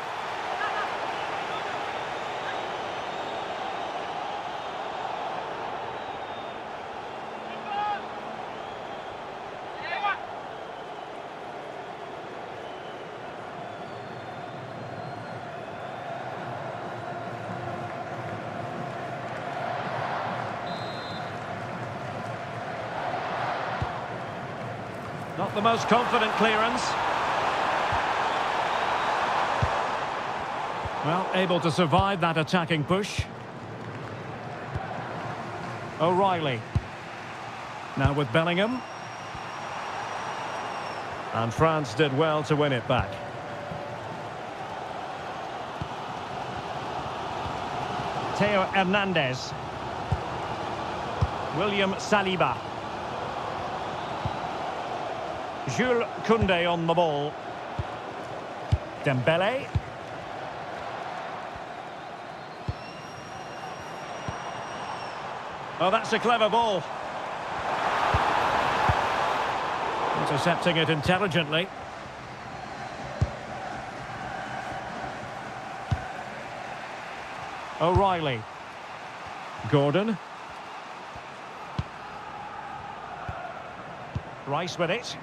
Not the most confident clearance. Well, able to survive that attacking push. O'Reilly. Now with Bellingham. And France did well to win it back. Theo Hernandez. William Saliba. Jules Koundé on the ball. Dembele. Oh, that's a clever ball. Intercepting it intelligently. O'Reilly. Gordon. Rice with it.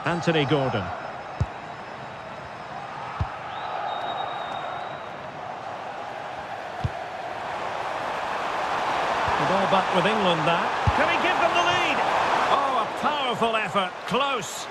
Anthony Gordon. The ball back with England now. Can he give them the lead? Oh, a powerful effort. Close.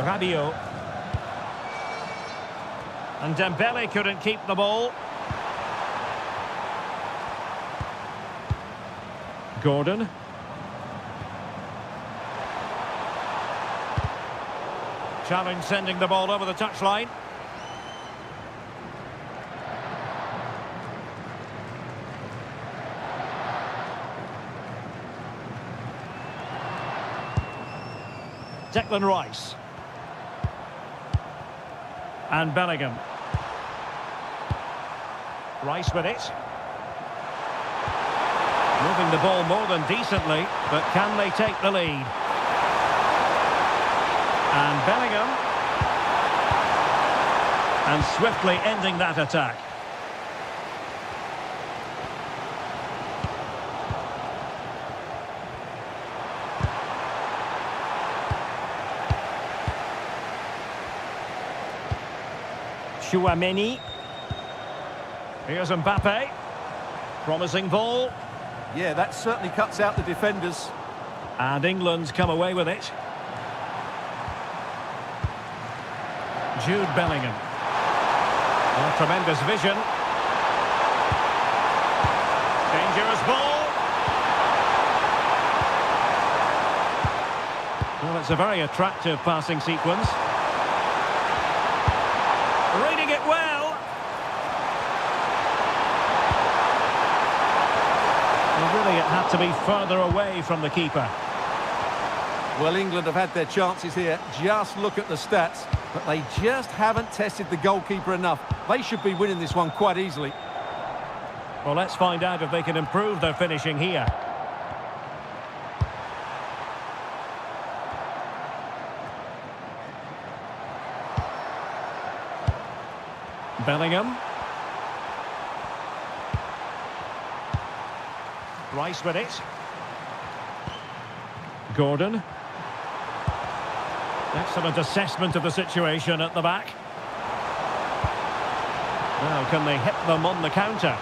Rabiot. And Dembele couldn't keep the ball. Gordon. Challenge sending the ball over the touchline. Declan Rice. And Bellingham. Rice with it. Moving the ball more than decently, but can they take the lead? And Bellingham. And swiftly ending that attack. Chouameni. Here's Mbappe. Promising ball. Yeah, that certainly cuts out the defenders. And England's come away with it. Jude Bellingham. Oh, tremendous vision. Dangerous ball. Well, it's a very attractive passing sequence. Reading it well. Well, really, it had to be further away from the keeper. Well, England have had their chances here. Just look at the stats. But they just haven't tested the goalkeeper enough. They should be winning this one quite easily. Well, let's find out if they can improve their finishing here. Bellingham. Rice with it. Gordon. Excellent assessment of the situation at the back. Now, can they hit them on the counter?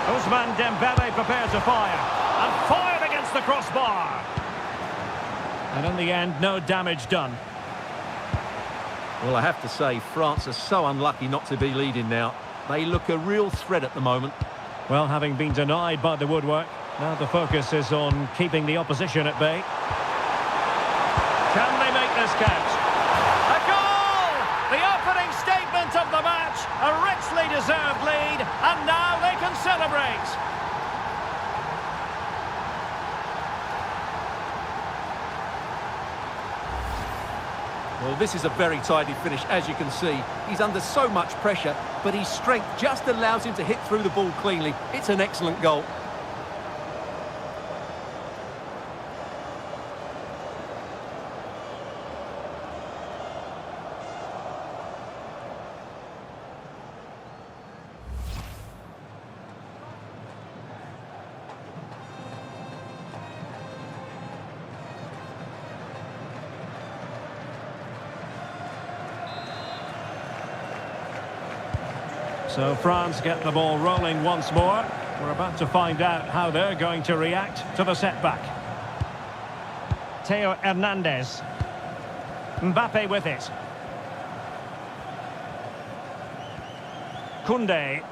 Ousmane Dembele prepared to fire. And fired against the crossbar. And in the end, no damage done. Well, I have to say, France are so unlucky not to be leading now. They look a real threat at the moment. Well, having been denied by the woodwork, now the focus is on keeping the opposition at bay. Can they make this count? A goal! The opening statement of the match. A richly deserved lead, and now they can celebrate. Well, this is a very tidy finish, as you can see. He's under so much pressure, but his strength just allows him to hit through the ball cleanly. It's an excellent goal. So France get the ball rolling once more. We're about to find out how they're going to react to the setback. Theo Hernandez. Mbappe with it. Koundé.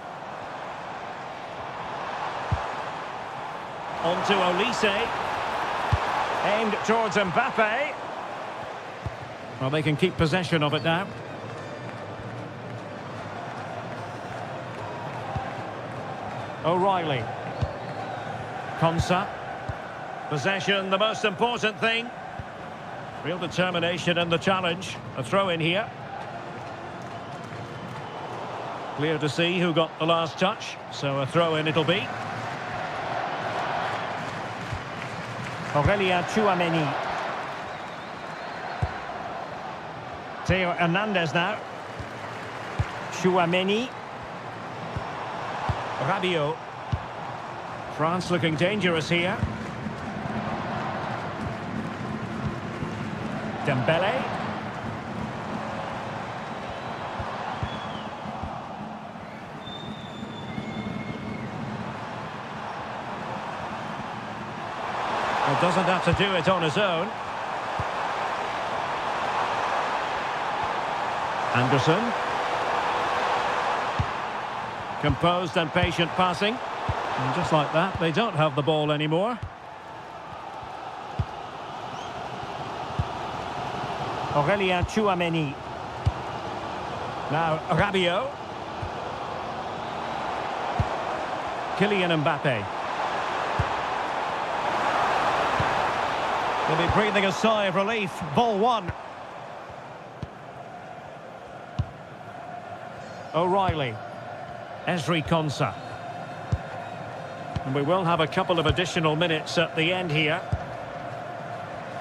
On to Olise. Aimed towards Mbappe. Well, they can keep possession of it now. O'Reilly. Konsa. Possession, the most important thing. Real determination in the challenge. A throw in here. Clear to see who got the last touch. So a throw in it'll be. Aurélien Tchouaméni. Theo Hernandez now. Tchouaméni. Rabiot. France looking dangerous here. Dembele. Well, doesn't have to do it on his own. Anderson. Composed and patient passing. And just like that, they don't have the ball anymore. Aurélien Tchouaméni. Now Rabiot. Kylian Mbappe. They'll be breathing a sigh of relief. Ball one. O'Reilly. Ezri Konsa. And we will have a couple of additional minutes at the end here.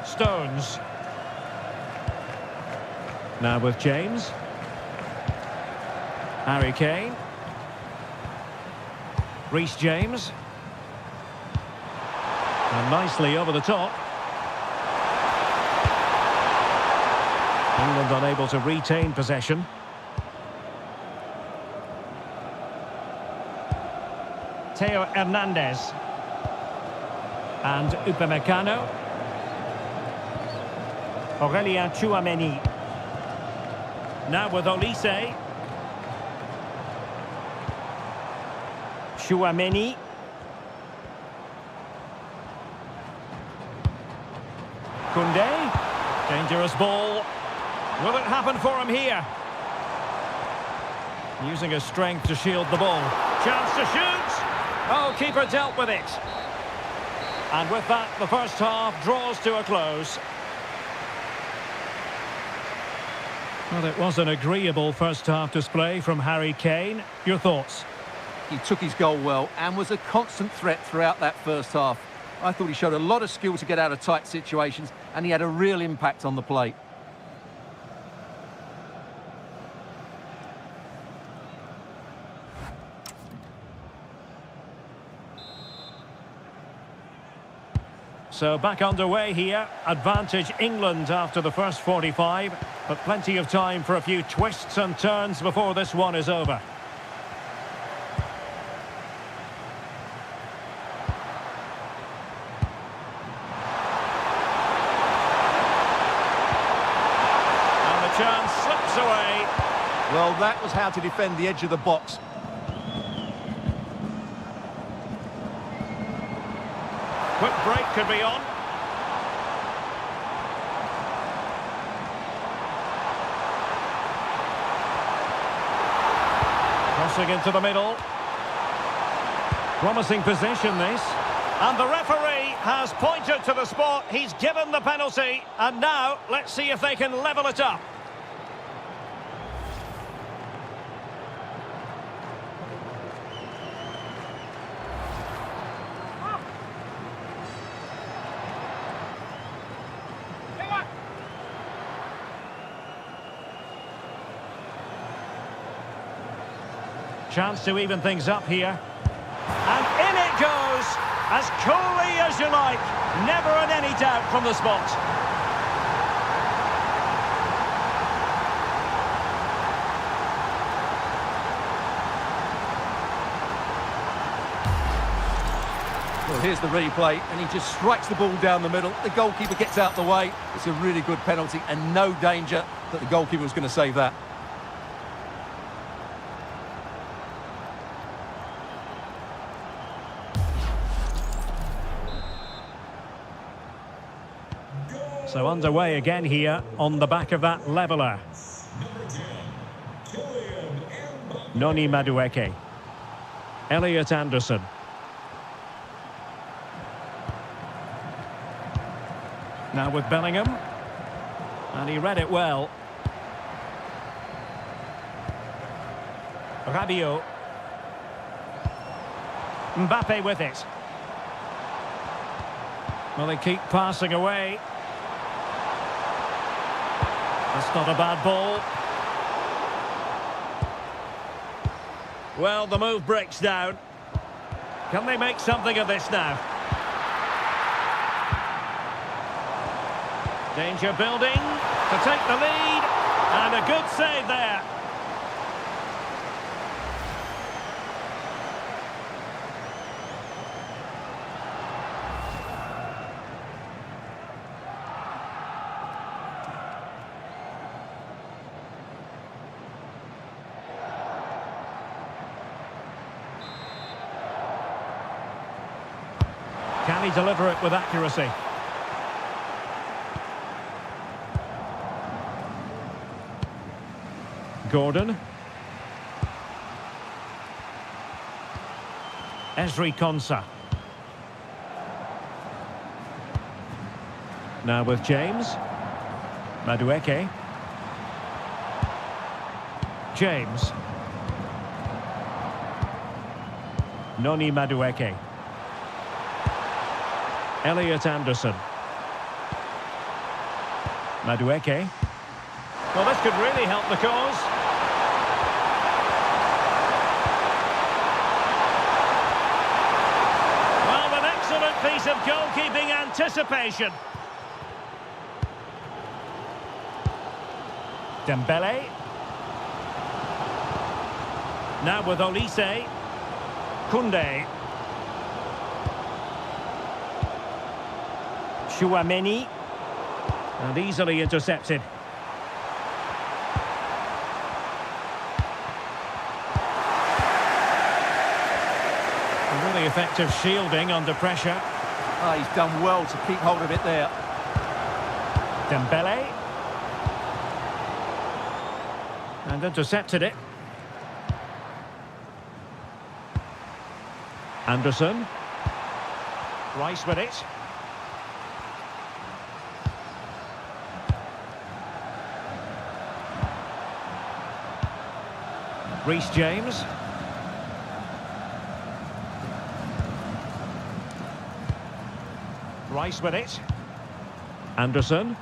Stones. Now with James. Harry Kane. Reece James. And nicely over the top. England unable to retain possession. Theo Hernandez. And Upamecano. Aurélien Tchouaméni. Now with Olise. Tchouaméni. Koundé. Dangerous ball. Will it happen for him here? Using his strength to shield the ball. Chance to shoot. Oh, keeper dealt with it. And with that, the first half draws to a close. Well, it was an agreeable first half display from Harry Kane. Your thoughts? He took his goal well and was a constant threat throughout that first half. I thought he showed a lot of skill to get out of tight situations, and he had a real impact on the plate. So back underway here. Advantage England after the first 45, but plenty of time for a few twists and turns before this one is over. And the chance slips away. Well, that was how to defend the edge of the box. Quick break could be on. Crossing into the middle. Promising position this. And the referee has pointed to the spot. He's given the penalty. And now, let's see if they can level it up. Chance to even things up here. And in it goes, as coolly as you like. Never in any doubt from the spot. Well, here's the replay, and he just strikes the ball down the middle. The goalkeeper gets out the way. It's a really good penalty, and no danger that the goalkeeper was going to save that. So underway again here on the back of that leveller. Jhony Madueke. Elliot Anderson. Now with Bellingham. And he read it well. Rabiot. Mbappe with it. Well, they keep passing away. That's not a bad ball. Well, the move breaks down. Can they make something of this now? Danger building to take the lead. And a good save there. Can he deliver it with accuracy? Gordon. Ezri Konsa. Now with James. Madueke. James. Jhony Madueke. Elliot Anderson. Madueke. Well, this could really help the cause. Well, an excellent piece of goalkeeping anticipation. Dembele. Now with Olise. Koundé. Chouameni. And easily intercepted. A really effective shielding under pressure. Oh, he's done well to keep hold of it there. Dembele. And intercepted it. Anderson. Rice with it. Reece James. Rice with it. Anderson.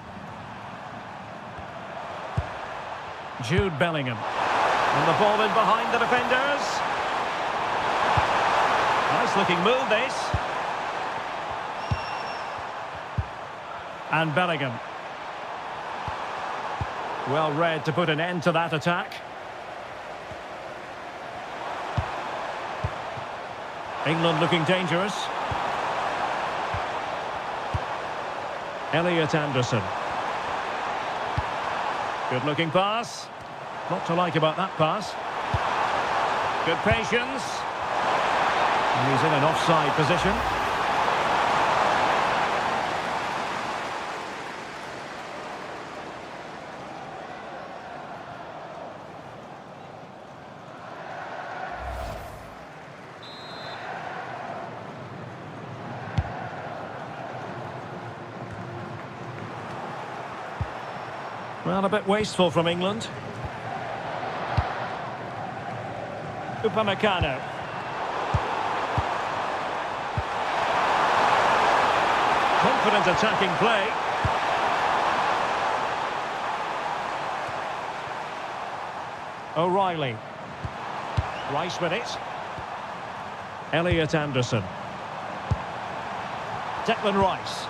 Jude Bellingham. And the ball in behind the defenders. Nice looking move this. And Bellingham. Well read to put an end to that attack. England looking dangerous. Elliot Anderson. Good looking pass. Not to like about that pass. Good patience. And he's in an offside position. Well, a bit wasteful from England. Upamecano. Confident attacking play. O'Reilly. Rice with it. Elliot Anderson. Declan Rice.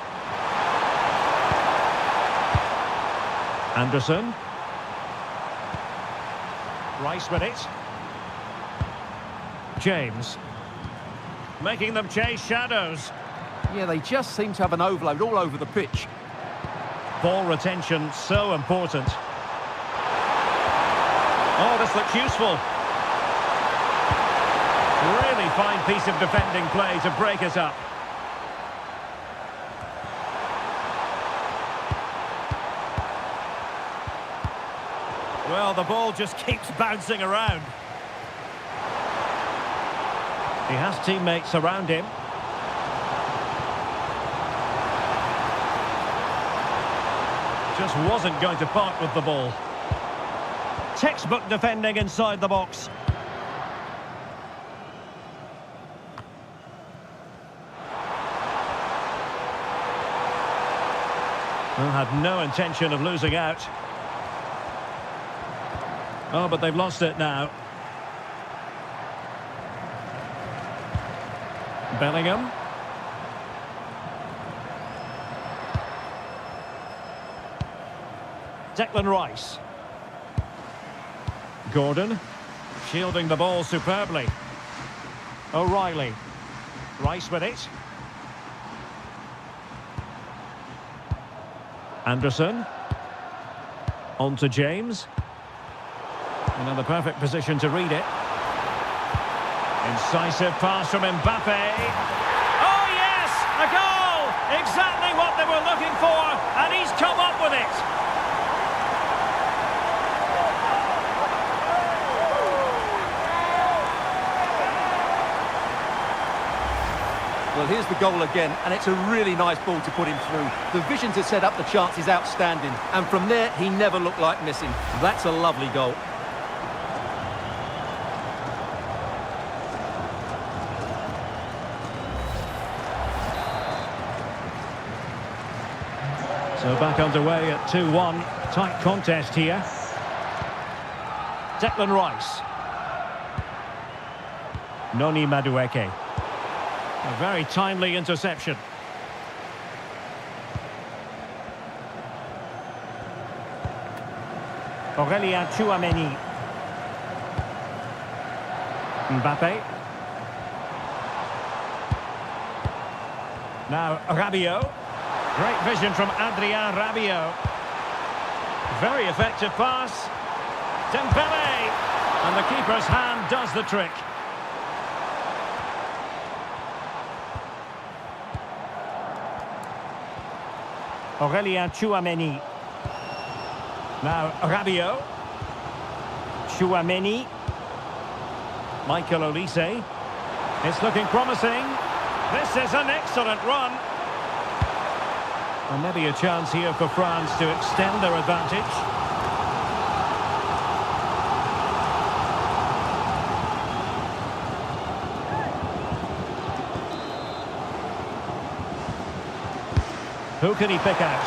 Anderson. Rice with it. James. making them chase shadows. Yeah, they just seem to have an overload all over the pitch. Ball retention so important. Oh, this looks useful. Really fine piece of defending play to break it up. Well, the ball just keeps bouncing around. He has teammates around him. Just wasn't going to part with the ball. Textbook defending inside the box. Well, had no intention of losing out. Oh, but they've lost it now. Bellingham. Declan Rice. Gordon. Shielding the ball superbly. O'Reilly. Rice with it. Anderson. On to James. In the perfect position to read it. Incisive pass from Mbappe. Oh yes! A goal! Exactly what they were looking for, and he's come up with it. Well, here's the goal again, and it's a really nice ball to put him through. The vision to set up the chance is outstanding, and from there, he never looked like missing. That's a lovely goal. So back underway at 2-1. Tight contest here. Declan Rice. Noni Madueke. A very timely interception. Aurélien Tchouameni. Mbappe. Now Rabiot. Great vision from Adrien Rabiot. Very effective pass. Dembele. And the keeper's hand does the trick. Aurélien Tchouameni. Now Rabiot. Tchouameni. Michael Olise. It's looking promising. This is an excellent run. And maybe a chance here for France to extend their advantage. Who can he pick out?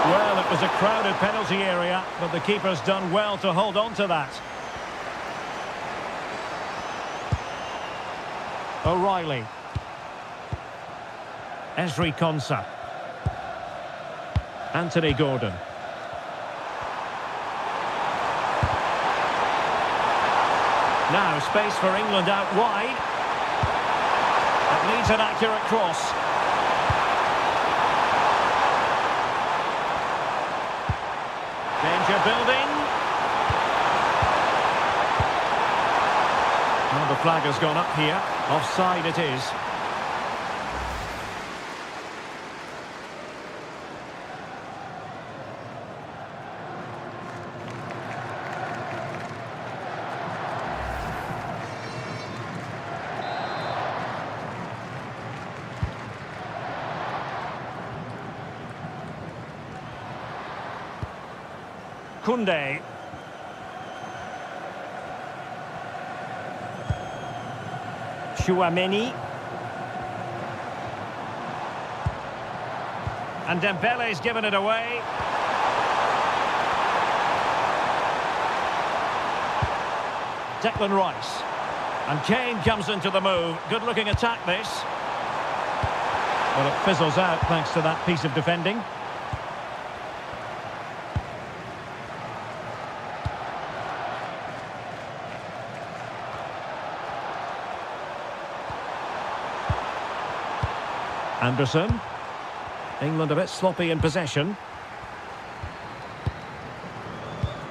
Well, it was a crowded penalty area, but the keeper's done well to hold on to that. O'Reilly. Ezri Konsa. Anthony Gordon. Now space for England out wide. It needs an accurate cross. Danger building. Well, the flag has gone up here. Offside it is. Koundé. Tchouameni. And Dembele's given it away. Declan Rice. And Kane comes into the move. Good looking attack this. Well, it fizzles out thanks to that piece of defending. Anderson. England a bit sloppy in possession.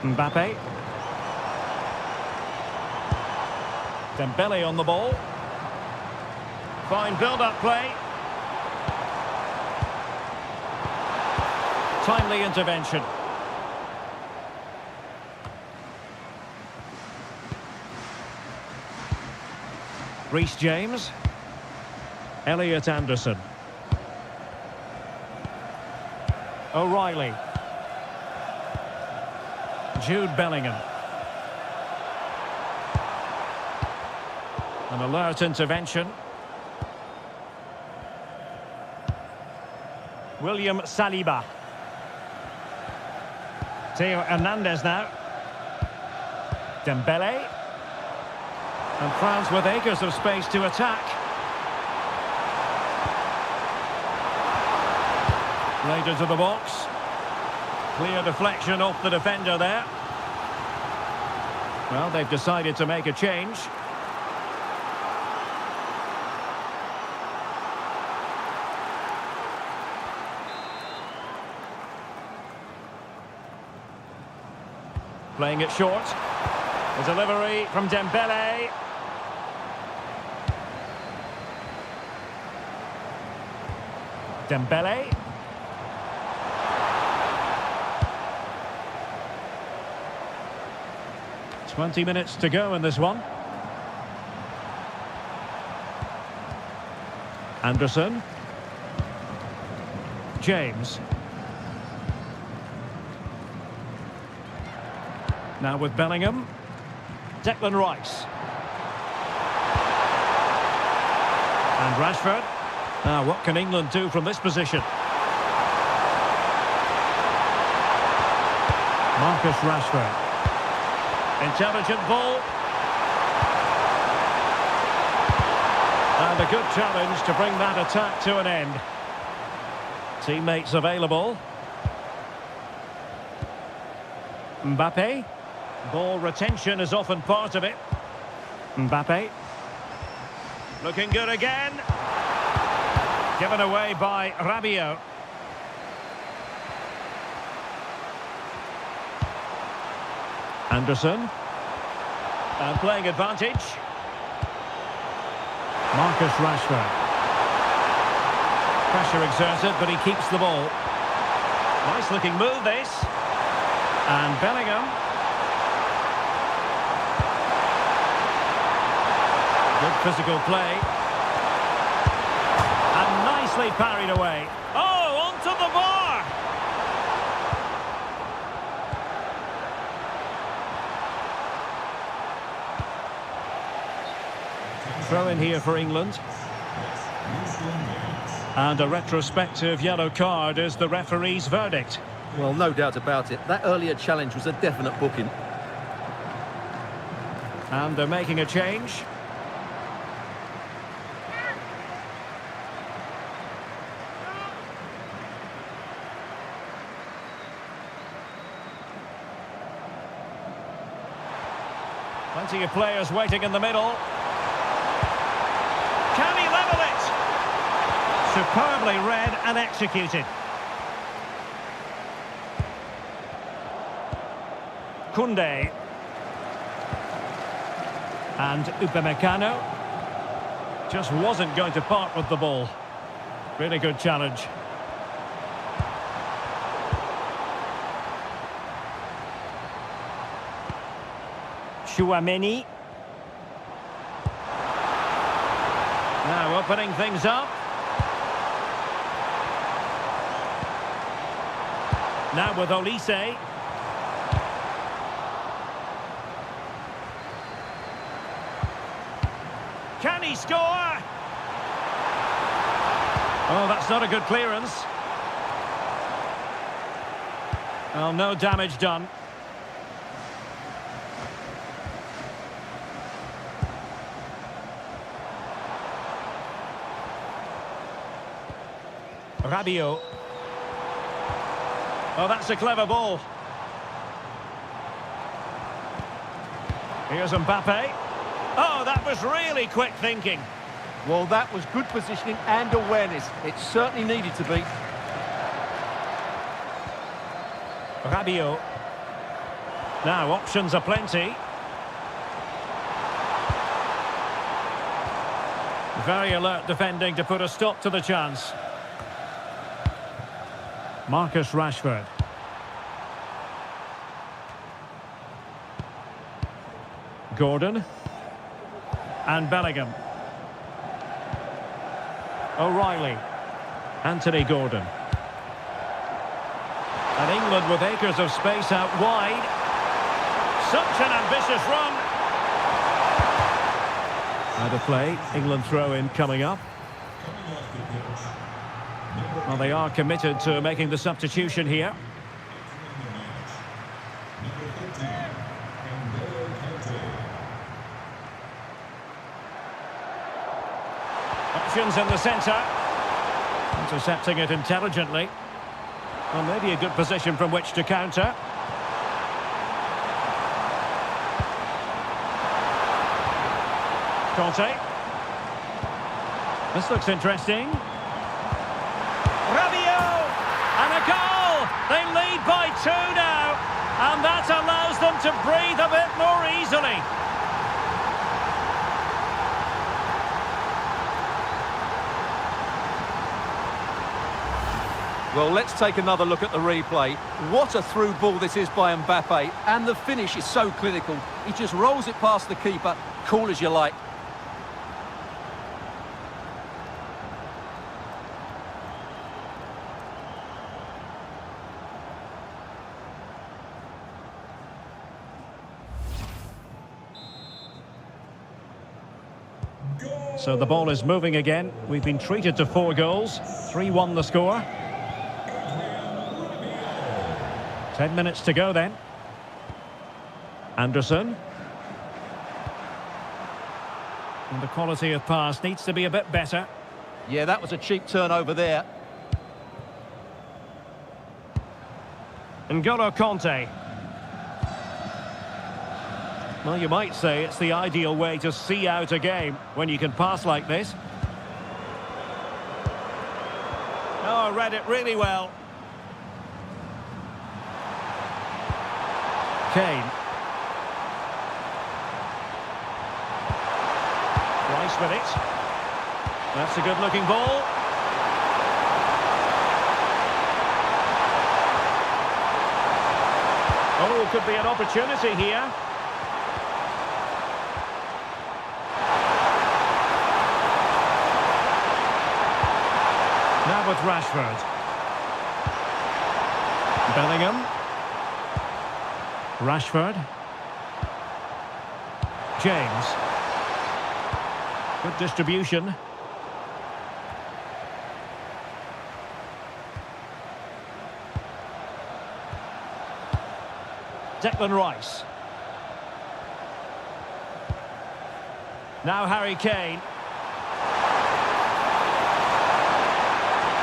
Mbappe. Dembele on the ball. Fine build-up play. Timely intervention. Reece James. Elliot Anderson. O'Reilly. Jude Bellingham. An alert intervention. William Saliba. Theo Hernandez now. Dembele. And France with acres of space to attack. Laid into the box. Clear deflection off the defender there. Well, they've decided to make a change. Playing it short. The delivery from Dembele. Dembele. 20 minutes to go in this one. Anderson. James. Now with Bellingham. Declan Rice. And Rashford. Now what can England do from this position? Marcus Rashford. Intelligent ball. And a good challenge to bring that attack to an end. Teammates available. Mbappe. Ball retention is often part of it. Mbappe. Looking good again. Given away by Rabiot. Anderson. And playing advantage. Marcus Rashford. Pressure exerted, but he keeps the ball. Nice looking move this. And Bellingham. Good physical play. And nicely parried away. Oh, onto the bar! Throw in here for England. And a retrospective yellow card is the referee's verdict. Well, no doubt about it. That earlier challenge was a definite booking. And they're making a change. Plenty of players waiting in the middle. Can he level it? Superbly read and executed. Koundé. And Upamecano. Just wasn't going to part with the ball. Really good challenge. Chouameni. Now opening things up. Now with Olise. Can he score? Oh, that's not a good clearance. Well, no damage done. Rabiot. Oh, that's a clever ball. Here's Mbappe. Oh, that was really quick thinking. Well, that was good positioning and awareness. It certainly needed to be. Rabiot. Now, options are plenty. Very alert defending to put a stop to the chance. Marcus Rashford. Gordon. And Bellingham. O'Reilly. Anthony Gordon. And England with acres of space out wide. Such an ambitious run. Out of play. England throw-in coming up. Well, they are committed to making the substitution here. Options in the centre. Intercepting it intelligently. Well, maybe a good position from which to counter. Conte. This looks interesting. Rabiot! And a goal! They lead by 2 now. And that allows them to breathe a bit more easily. Well, let's take another look at the replay. What a through ball this is by Mbappe. And the finish is so clinical. He just rolls it past the keeper, cool as you like. So the ball is moving again. We've been treated to 4 goals. 3-1 the score. 10 minutes to go then. Anderson. And the quality of pass needs to be a bit better. Yeah, that was a cheap turnover there. N'Golo Conte. Well, you might say it's the ideal way to see out a game when you can pass like this. Oh, read it really well. Kane. Rice with it. That's a good-looking ball. Oh, could be an opportunity here. Now with Rashford. Bellingham. Rashford. James. Good distribution. Declan Rice. Now Harry Kane.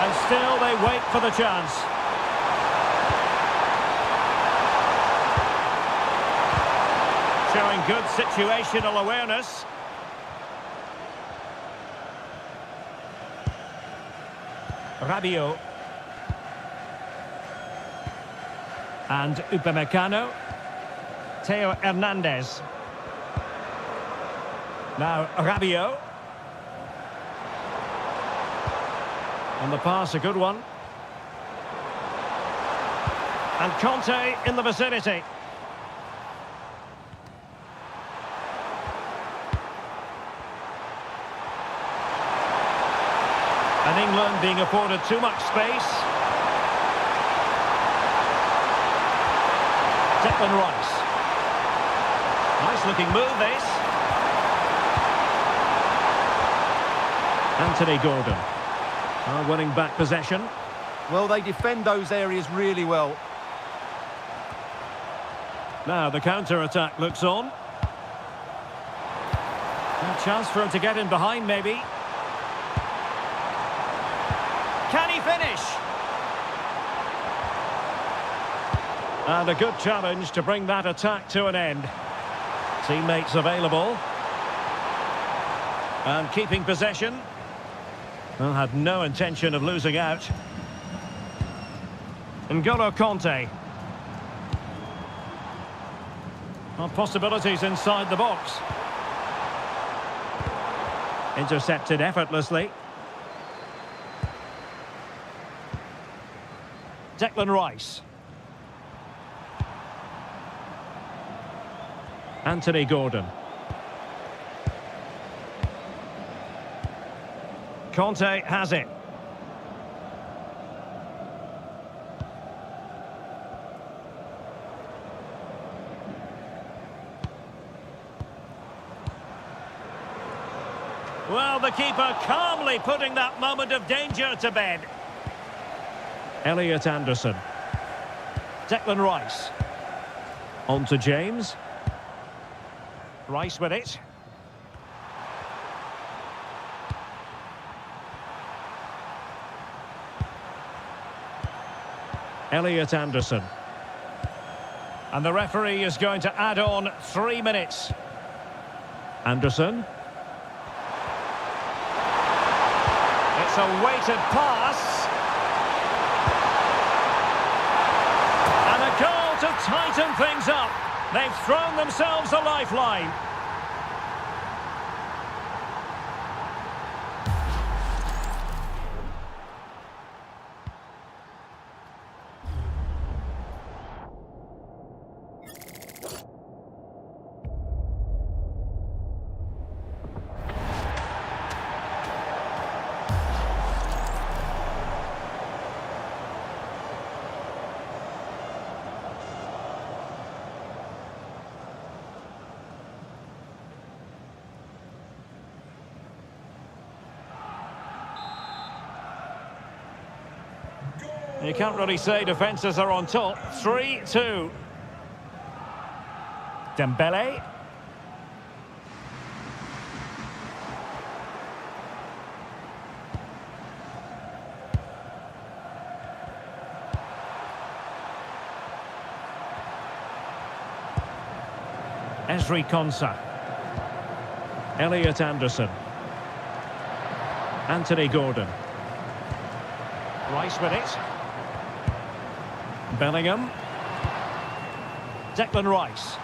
And still they wait for the chance. Showing good situational awareness. Rabiot. And Upamecano. Theo Hernandez. Now Rabiot. And the pass, a good one. And Conte in the vicinity. And England being afforded too much space. Declan Rice. Nice looking move this. Anthony Gordon. Winning back possession. Well, they defend those areas really well. Now the counter-attack looks on. A chance for him to get in behind, maybe. Can he finish? And a good challenge to bring that attack to an end. Teammates available. And keeping possession. Well, had no intention of losing out. N'Golo Kanté. Well, possibilities inside the box. Intercepted effortlessly. Declan Rice. Anthony Gordon. Kanté has it. Well, the keeper calmly putting that moment of danger to bed. Elliot Anderson. Declan Rice. On to James. Rice with it. Elliot Anderson. And the referee is going to add on 3 minutes. Anderson. It's a weighted pass. And a goal to tighten things up. They've thrown themselves a lifeline. You can't really say defences are on top. 3-2. Dembele. Ezri Konsa. Elliot Anderson. Anthony Gordon. Rice with it. Bellingham. Declan Rice.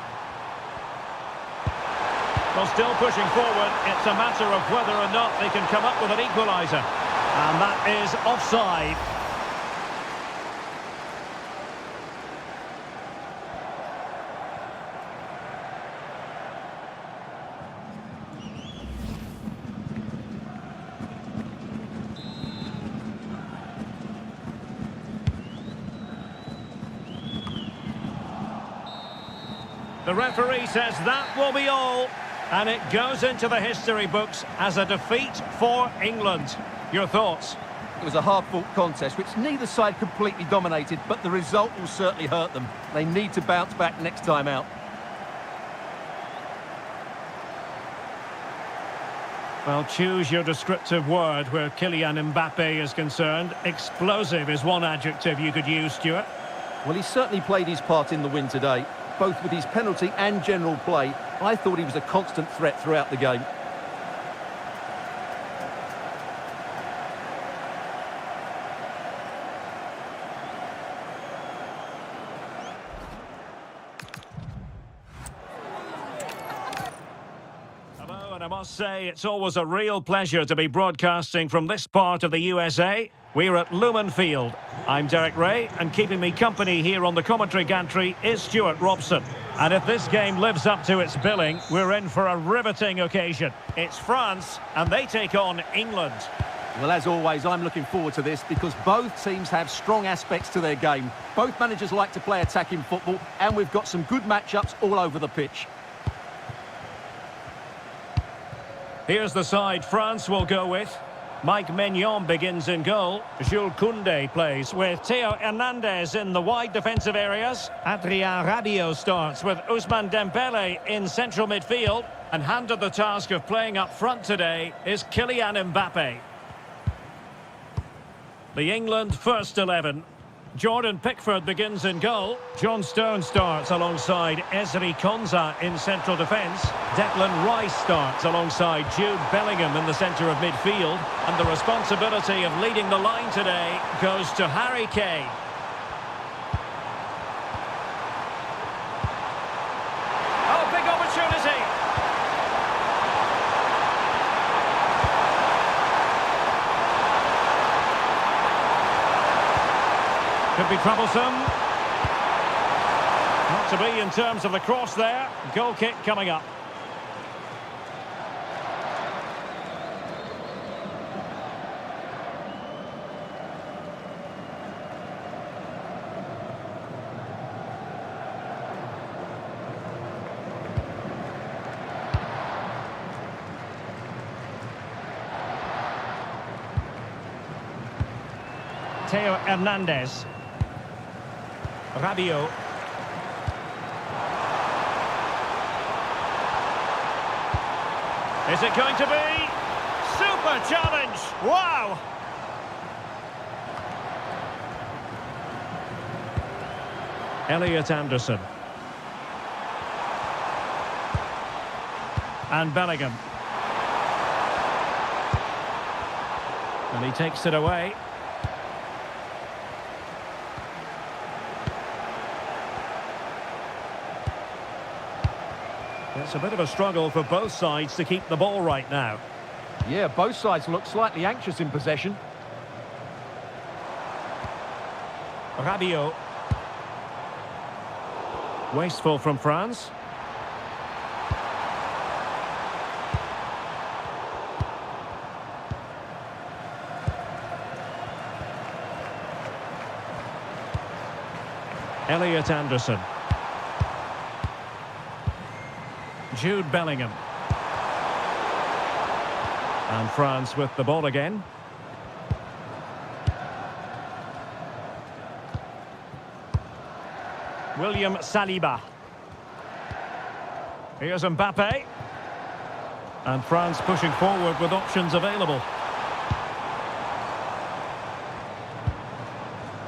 Well, still pushing forward. It's a matter of whether or not they can come up with an equaliser. And that is offside. The referee says that will be all, and it goes into the history books as a defeat for England. Your thoughts? It was a hard-fought contest, which neither side completely dominated, but the result will certainly hurt them. They need to bounce back next time out. Well, choose your descriptive word where Kylian Mbappe is concerned. Explosive is one adjective you could use, Stuart. Well, he certainly played his part in the win today. Both with his penalty and general play, I thought he was a constant threat throughout the game. Hello, and I must say it's always a real pleasure to be broadcasting from this part of the USA. We're at Lumen Field. I'm Derek Ray, and keeping me company here on the commentary gantry is Stuart Robson. And if this game lives up to its billing, we're in for a riveting occasion. It's France, and they take on England. Well, as always, I'm looking forward to this because both teams have strong aspects to their game. Both managers like to play attacking football, and we've got some good matchups all over the pitch. Here's the side France will go with. Mike Maignan begins in goal. Jules Koundé plays with Theo Hernandez in the wide defensive areas. Adrien Rabiot starts with Ousmane Dembele in central midfield. And handed the task of playing up front today is Kylian Mbappe. The England first 11. Jordan Pickford begins in goal. John Stone starts alongside Ezri Konsa in central defence. Declan Rice starts alongside Jude Bellingham in the centre of midfield. And the responsibility of leading the line today goes to Harry Kane. Oh, big opportunity! Could be troublesome. Not to be in terms of the cross there. Goal kick coming up. Theo Hernandez. Rabiot. Is it going to be? Super challenge! Wow! Elliot Anderson. And Bellingham. And he takes it away. It's a bit of a struggle for both sides to keep the ball right now. Yeah, both sides look slightly anxious in possession. Rabiot. Wasteful from France. Elliot Anderson. Jude Bellingham. And France with the ball again. William Saliba. Here's Mbappe. And France pushing forward with options available.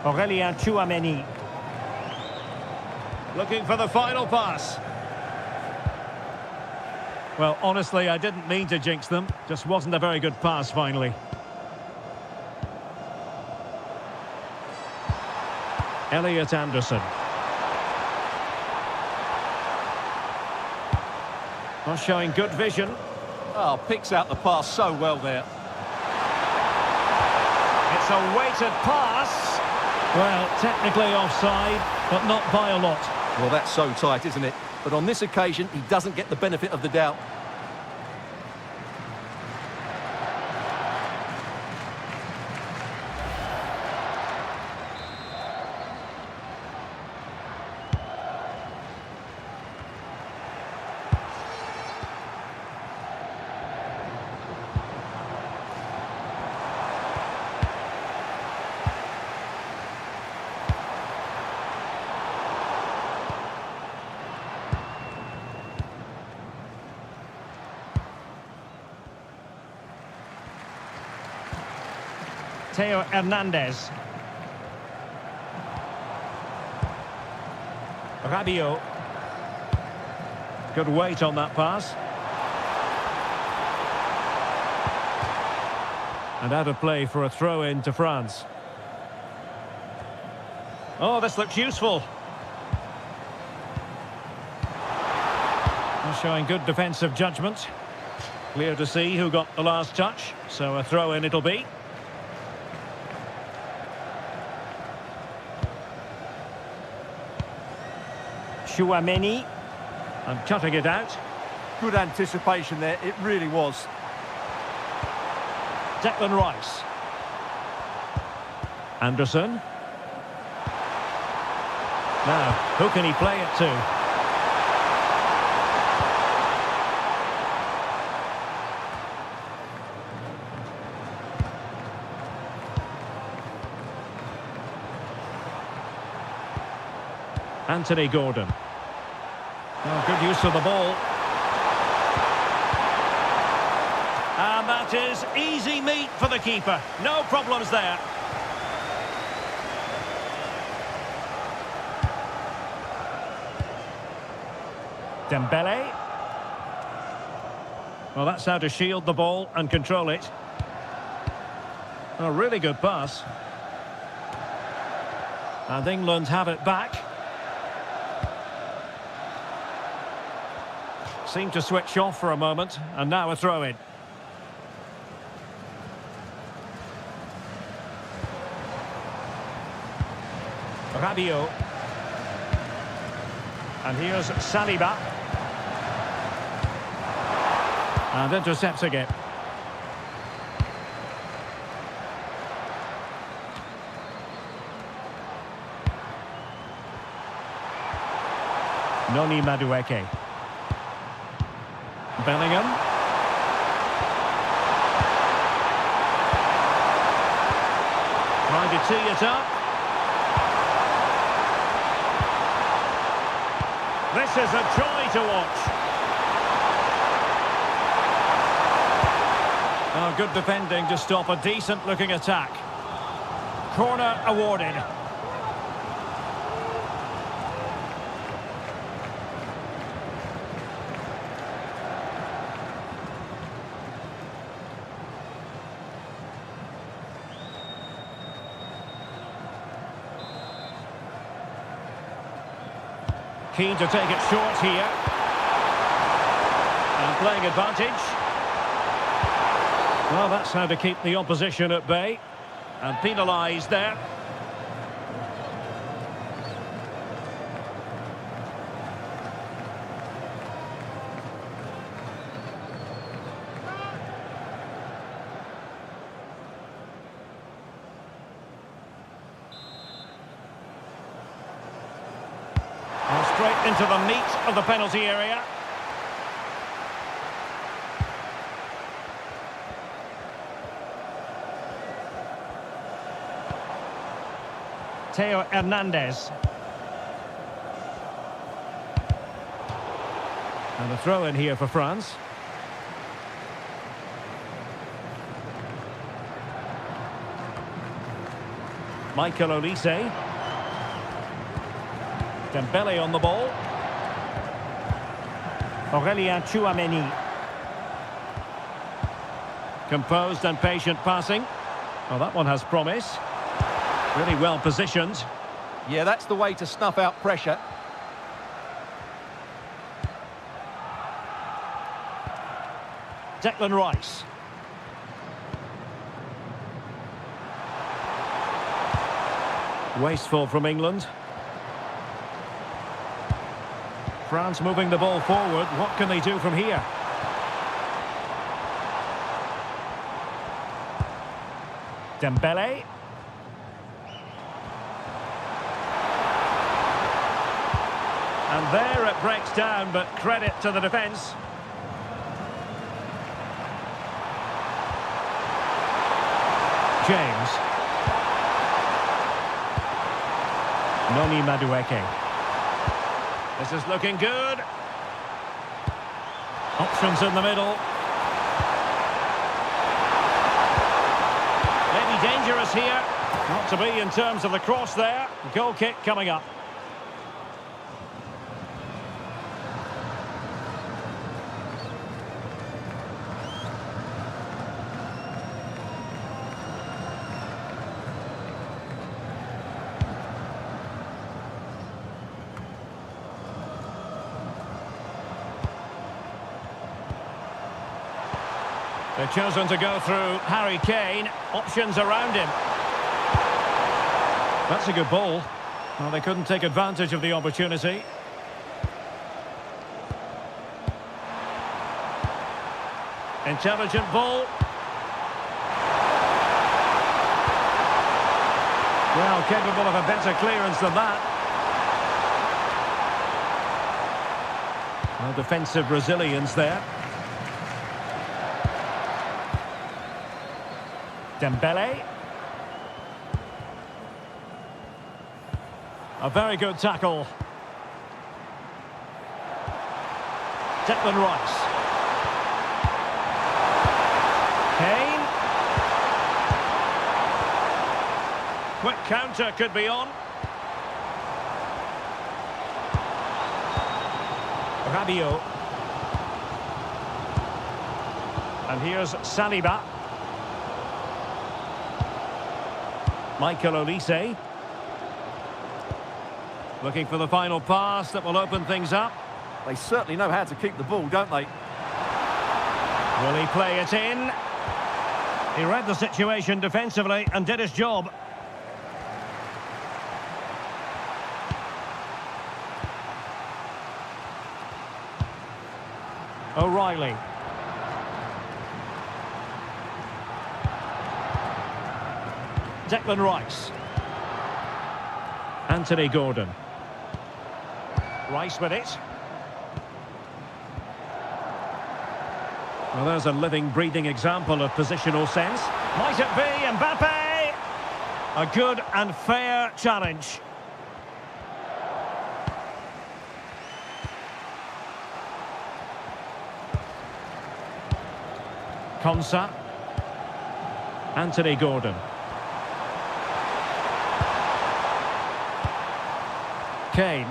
Aurélien Tchouameni. Looking for the final pass. Well, honestly, I didn't mean to jinx them. Just wasn't a very good pass, finally. Elliot Anderson. Not showing good vision. Oh, picks out the pass so well there. It's a weighted pass. Well, technically offside, but not by a lot. Well, that's so tight, isn't it? But on this occasion, he doesn't get the benefit of the doubt. Theo Hernandez. Rabiot. Good weight on that pass. And out of play for a throw-in to France. Oh, this looks useful. They're showing good defensive judgment. Clear to see who got the last touch, so a throw-in it'll be. Tchouameni, and cutting it out. Good anticipation there, it really was. Declan Rice. Anderson. Now, who can he play it to? Anthony Gordon. Oh, good use of the ball. And that is easy meat for the keeper. No problems there. Dembele. Well, that's how to shield the ball and control it. A really good pass. And England have it back. Seemed to switch off for a moment, and now a throw-in. Rabiot. And here's Saliba. And intercepts again. Jhony Madueke. Bellingham. Trying to tee it up. This is a joy to watch. Oh, good defending to stop a decent-looking attack. Corner awarded. Keen to take it short here. And playing advantage. Well, that's how to keep the opposition at bay. And penalised there. Straight into the meat of the penalty area. Theo Hernandez. And a throw in here for France. Michael Olise. Dembele on the ball. Aurelien Tchouameni. Composed and patient passing. Well, that one has promise. Really well positioned. Yeah, that's the way to snuff out pressure. Declan Rice. Wasteful from England. France moving the ball forward. What can they do from here? Dembele. And there it breaks down, but credit to the defence. James. Jhony Madueke. This is looking good. Options in the middle. Maybe dangerous here. Not to be in terms of the cross there. Goal kick coming up. They've chosen to go through Harry Kane. Options around him. That's a good ball. Well, they couldn't take advantage of the opportunity. Intelligent ball. Well, capable of a better clearance than that. Well, defensive resilience there. Dembele. A very good tackle. Declan Rice. Kane. Quick counter could be on. Rabiot. And here's Saliba. Michael Olise. Looking for the final pass that will open things up. They certainly know how to keep the ball, don't they? Will he play it in? He read the situation defensively and did his job. O'Reilly. Declan Rice. Anthony Gordon. Rice with it. Well, there's a living, breathing example of positional sense. Might it be Mbappe? A good and fair challenge. Konsa. Anthony Gordon. Kane.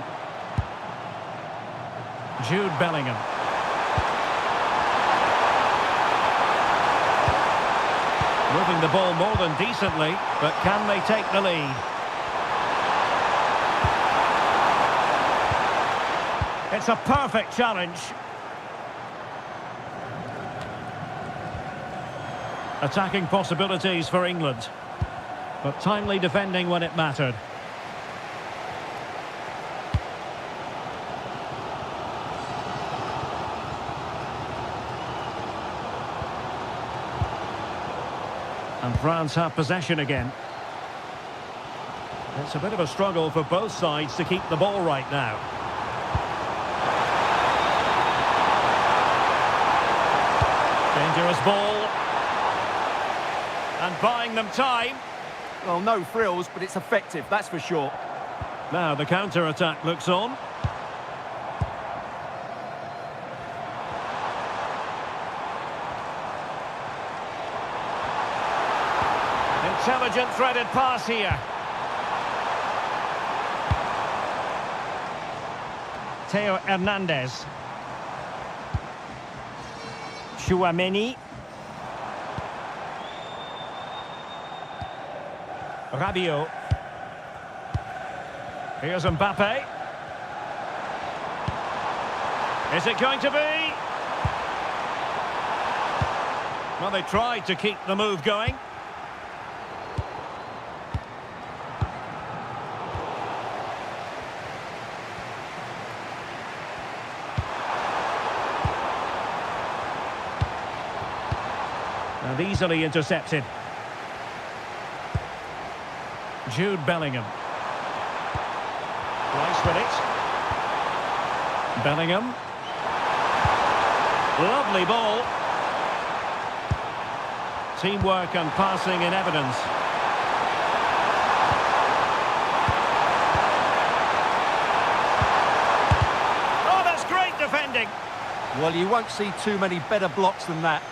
Jude Bellingham. Moving the ball more than decently, but can they take the lead? It's a perfect challenge. Attacking possibilities for England, but timely defending when it mattered. And France have possession again. It's a bit of a struggle for both sides to keep the ball right now. Dangerous ball. And buying them time. Well, no frills, but it's effective, that's for sure. Now the counter-attack looks on. Intelligent threaded pass here. Theo Hernandez. Chouameni. Rabiot. Here's Mbappe. Is it going to be? Well, they tried to keep the move going. And easily intercepted. Jude Bellingham. Rice with it. Bellingham. Lovely ball. Teamwork and passing in evidence. Oh, that's great defending. Well, you won't see too many better blocks than that.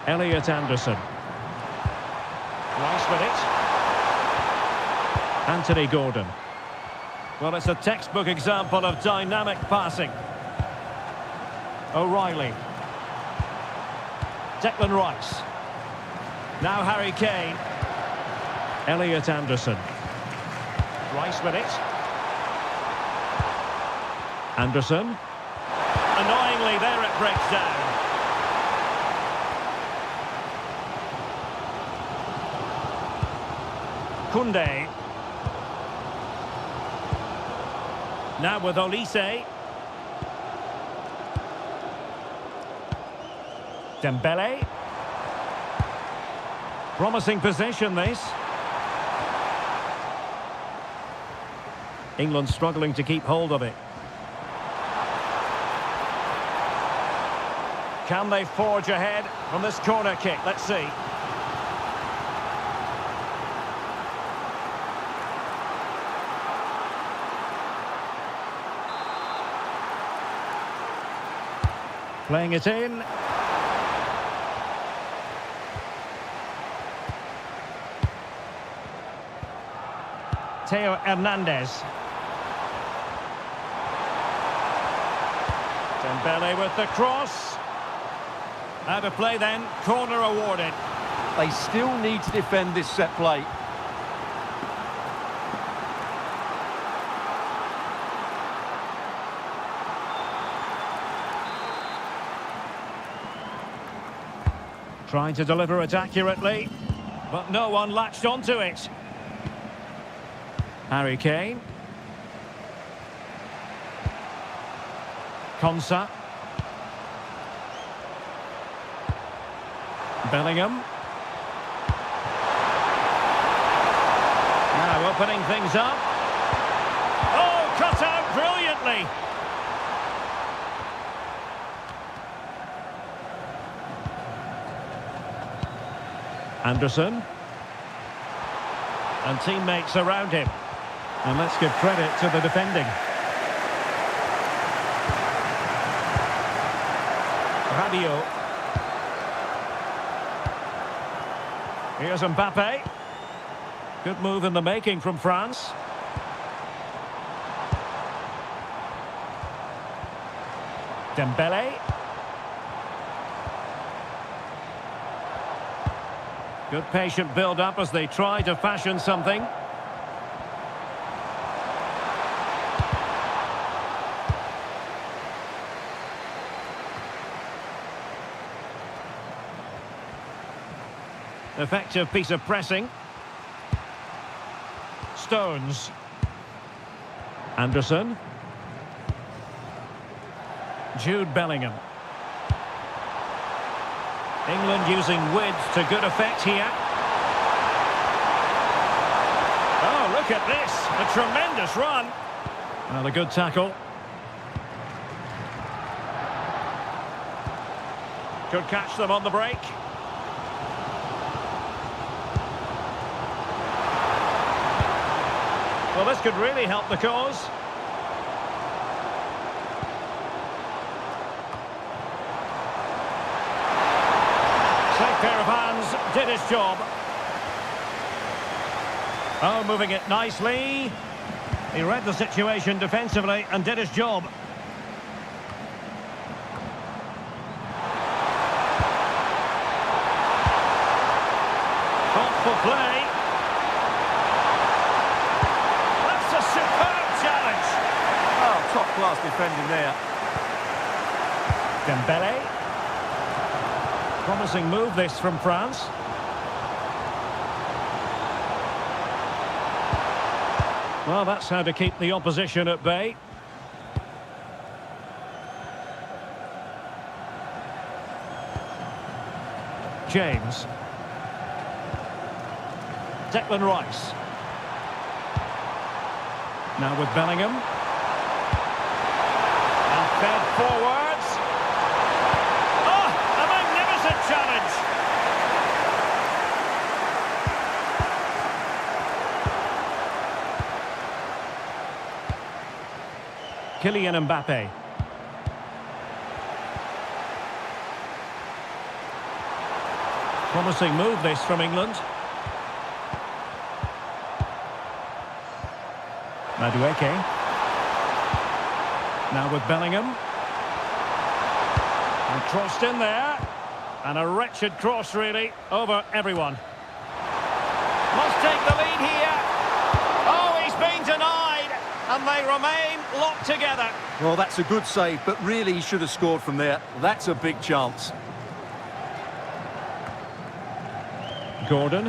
Elliot Anderson. Rice with it. Anthony Gordon. Well, it's a textbook example of dynamic passing. O'Reilly. Declan Rice. Now Harry Kane. Elliot Anderson. Rice with it. Anderson. Annoyingly, there it breaks down. Koundé. Now with Olise. Dembele. Promising position, this. England struggling to keep hold of it. Can they forge ahead from this corner kick? Let's see. Playing it in. Theo Hernandez. Dembele with the cross. Out of play then, corner awarded. They still need to defend this set play. Trying to deliver it accurately, but no one latched onto it. Harry Kane. Konsa. Bellingham. Now opening things up. Oh, cut out brilliantly. Anderson. And teammates around him. And let's give credit to the defending. Rabiot. Here's Mbappe. Good move in the making from France. Dembele. Good patient build-up as they try to fashion something. Effective piece of pressing. Stones. Anderson. Jude Bellingham. England using width to good effect here. Oh, look at this. A tremendous run. Well, a good tackle. Could catch them on the break. Well, this could really help the cause. Safe pair of hands, did his job. Oh, moving it nicely. He read the situation defensively and did his job. Thoughtful play. That's a superb challenge. Oh, top-class defending there. Dembele. Promising move this from France. Well, that's how to keep the opposition at bay. James. Declan Rice. Now with Bellingham. And fed forwards. Oh, a magnificent challenge. Kylian Mbappe. Promising move this from England. Madueke. Now with Bellingham. And crossed in there. And a wretched cross, really, over everyone. Must take the lead here. Oh, he's been denied. And they remain locked together. Well, that's a good save, but really he should have scored from there. That's a big chance. Gordon.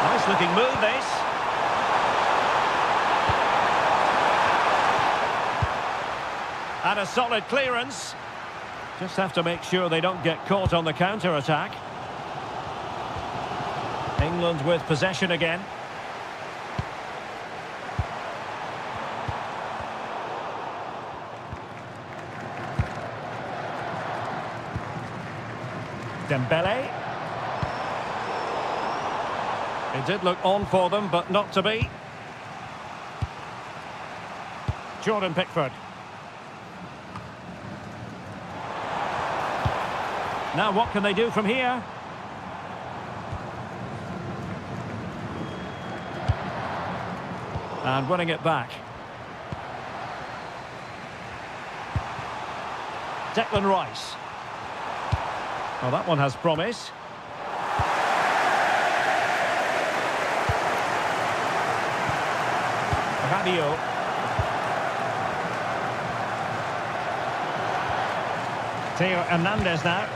Nice looking move, this. And a solid clearance. Just have to make sure they don't get caught on the counter-attack. England with possession again. Dembele. It did look on for them, but not to be. Jordan Pickford. Now what can they do from here? And winning it back. Declan Rice. Well, that one has promise. Rabiot. Theo Hernandez now.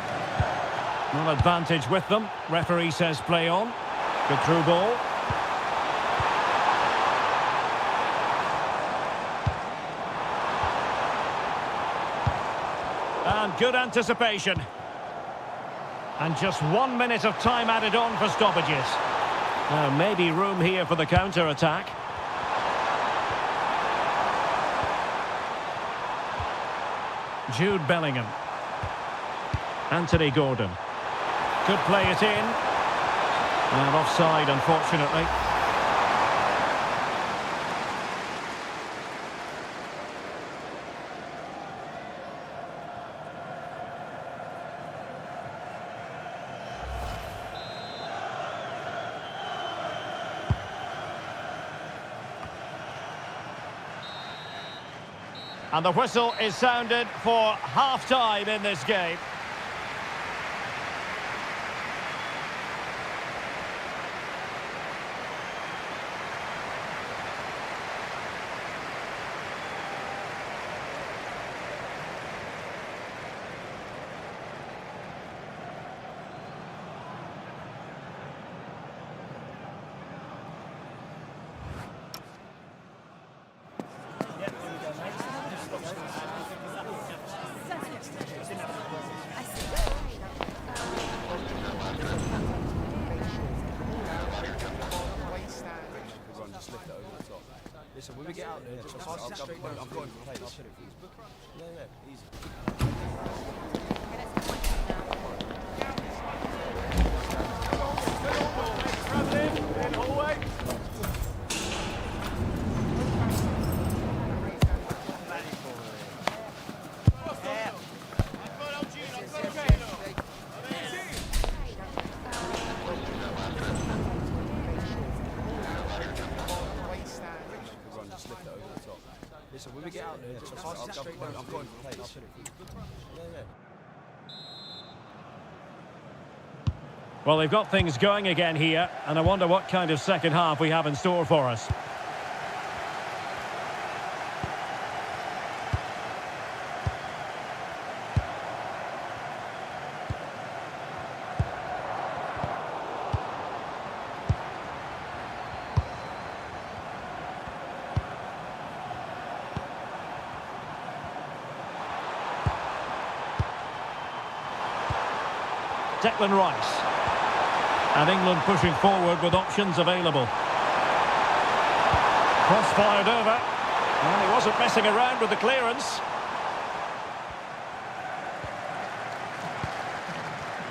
No advantage with them. Referee says play on. Good through ball. And good anticipation. And just 1 minute of time added on for stoppages. Now maybe room here for the counter-attack. Jude Bellingham. Anthony Gordon. Could play it in. And offside, unfortunately. And the whistle is sounded for half-time in this game. Listen, when we get out there, I'm going to play this. Yeah, easy. Listen, when we get out there, I'm going to play this. Yeah. Well, they've got things going again here, and I wonder what kind of second half we have in store for us. Declan Rice. And England pushing forward with options available. Cross fired over. And he wasn't messing around with the clearance.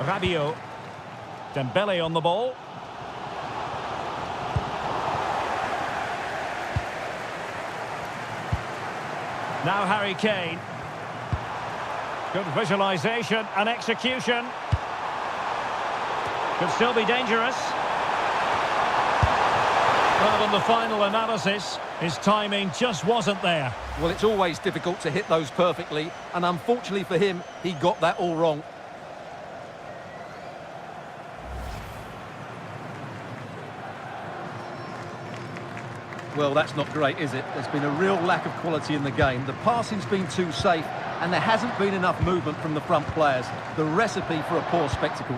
Rabiot. Dembele on the ball. Now Harry Kane. Good visualisation and execution. Could still be dangerous. Well, on the final analysis, his timing just wasn't there. Well, it's always difficult to hit those perfectly, and unfortunately for him, he got that all wrong. Well, that's not great, is it? There's been a real lack of quality in the game. The passing's been too safe, and there hasn't been enough movement from the front players. The recipe for a poor spectacle.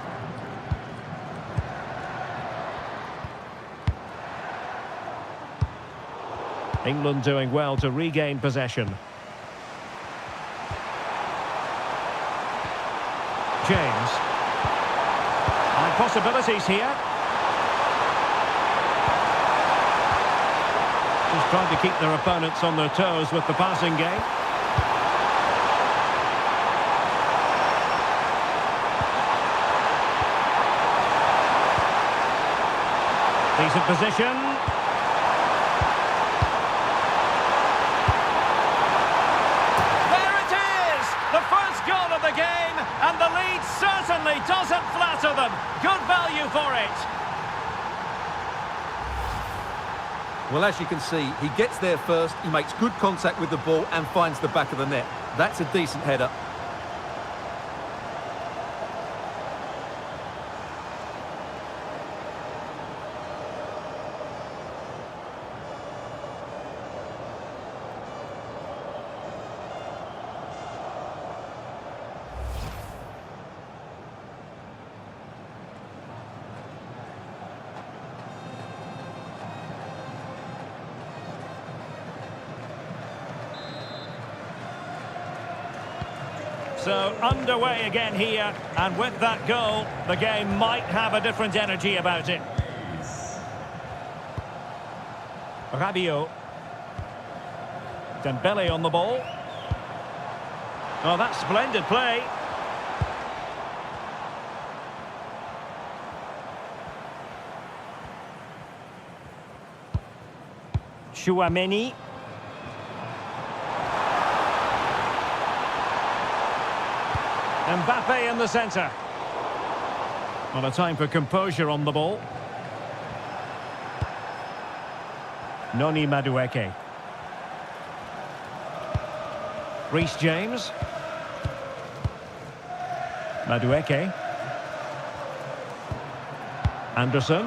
England doing well to regain possession. James. And possibilities here. Just trying to keep their opponents on their toes with the passing game. Decent position. The game, and the lead certainly doesn't flatter them. Good value for it. Well, as you can see, he gets there first, he makes good contact with the ball and finds the back of the net. That's a decent header. So underway again here, and with that goal, the game might have a different energy about it. Rabiot. Dembele on the ball. Oh, that's splendid play. Tchouaméni. Mbappe in the centre. Well, a time for composure on the ball. Jhony Madueke. Reece James. Madueke. Anderson.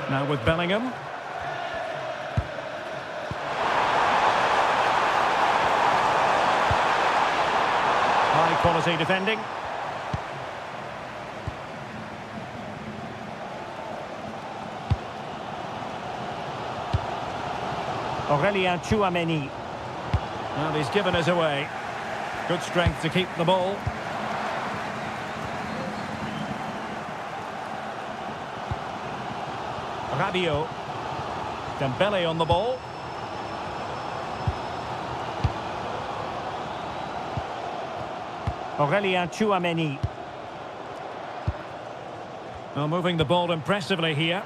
Now with Bellingham. High quality defending. Aurélien Tchouaméni. Well, he's given us away. Good strength to keep the ball. Rabiot. Dembele on the ball. Aurélien Tchouaméni. Well, moving the ball impressively here.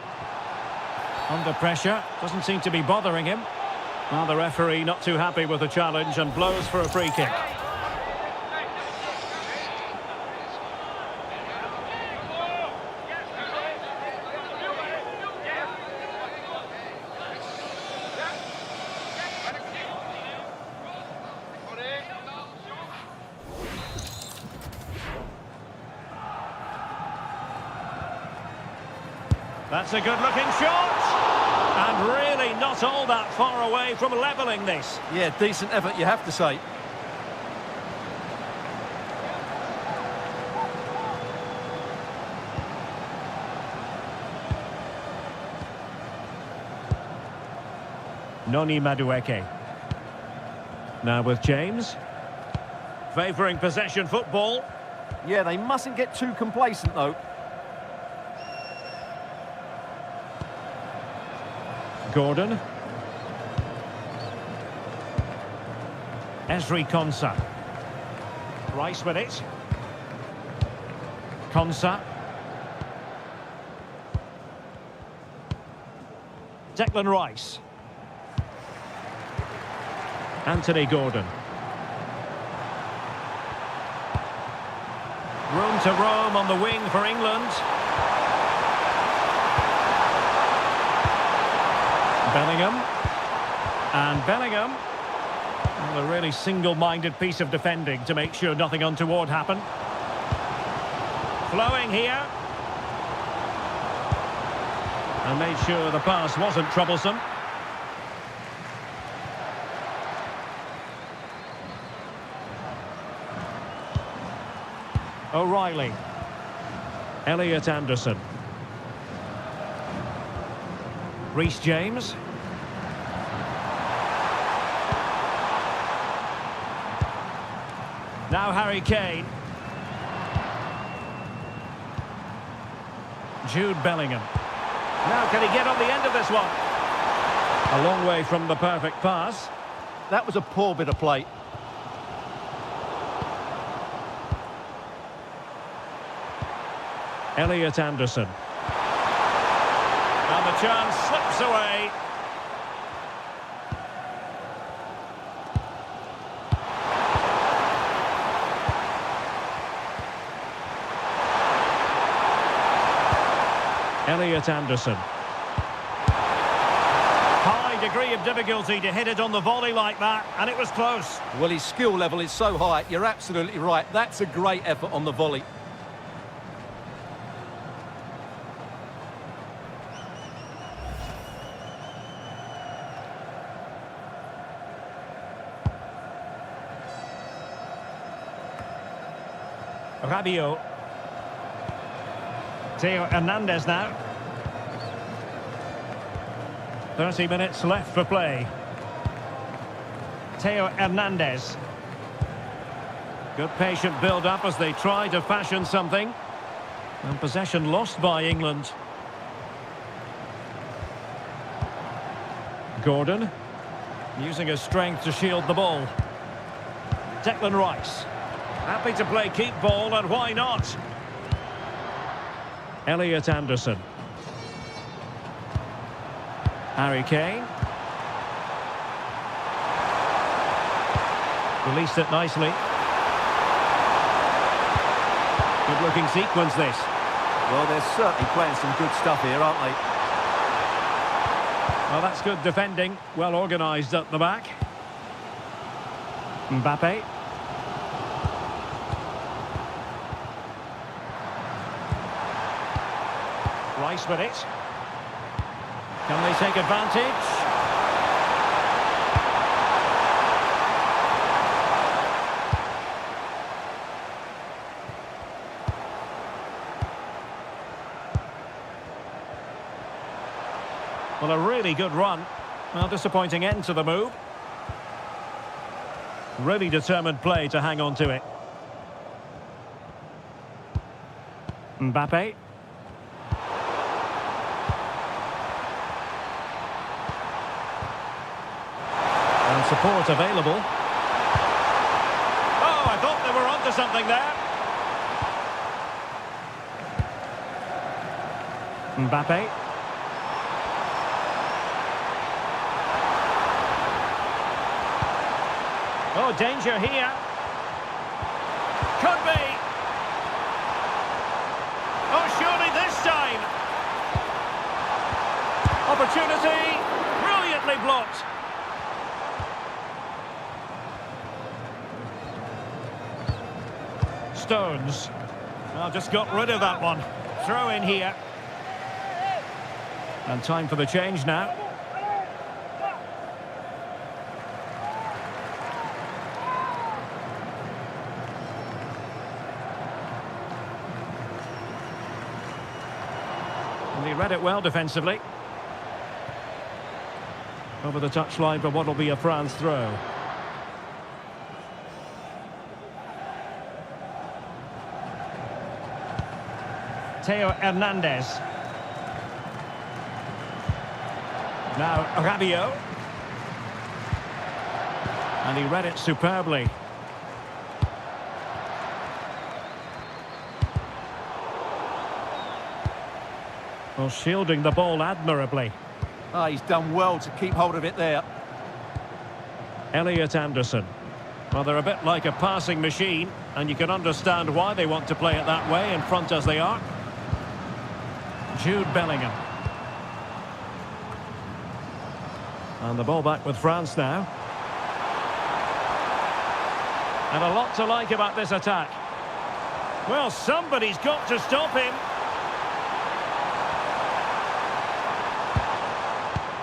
Under pressure. Doesn't seem to be bothering him. Well, the referee not too happy with the challenge and blows for a free kick. That's a good-looking shot. And really not all that far away from levelling this. Yeah, decent effort, you have to say. Jhony Madueke. Now with James. Favouring possession football. Yeah, they mustn't get too complacent, though. Gordon. Ezri Konsa. Rice with it. Konsa. Declan Rice. Anthony Gordon. Room to roam on the wing for England. Bellingham. And Bellingham. Well, a really single-minded piece of defending to make sure nothing untoward happened. Flowing here. And made sure the pass wasn't troublesome. O'Reilly. Elliot Anderson. Reece James. Now Harry Kane. Jude Bellingham. Now can he get on the end of this one? A long way from the perfect pass. That was a poor bit of play. Elliot Anderson. And the chance slips away. Elliot Anderson. degree of difficulty to hit it on the volley like that, and it was close. Well, his skill level is so high, you're absolutely right. That's a great effort on the volley. Rabiot. Theo Hernandez now. 30 minutes left for play. Theo Hernandez. Good patient build-up as they try to fashion something. And possession lost by England. Gordon. Using his strength to shield the ball. Declan Rice. Happy to play keep ball, and why not? Elliot Anderson. Harry Kane. Released it nicely. Good looking sequence this. Well, they're certainly playing some good stuff here, aren't they? Well, that's good defending. Well organised at the back. Mbappe. Rice with it. Can they take advantage? Well, a really good run. Well, disappointing end to the move. Really determined play to hang on to it. Mbappe. And support available. Oh, I thought they were onto something there. Mbappe. Oh, danger here. Could be. Oh, surely this time. Opportunity. Brilliantly blocked. Stones. Well, just got rid of that one. Throw in here. And time for the change now. And he read it well defensively. Over the touchline for what will be a France throw. Theo Hernandez. Now Rabiot. And he read it superbly. Well, shielding the ball admirably. Ah, he's done well to keep hold of it there. Elliot Anderson. Well, they're a bit like a passing machine, and you can understand why they want to play it that way, in front as they are. Jude Bellingham. And the ball back with France now. And a lot to like about this attack. Well, somebody's got to stop him.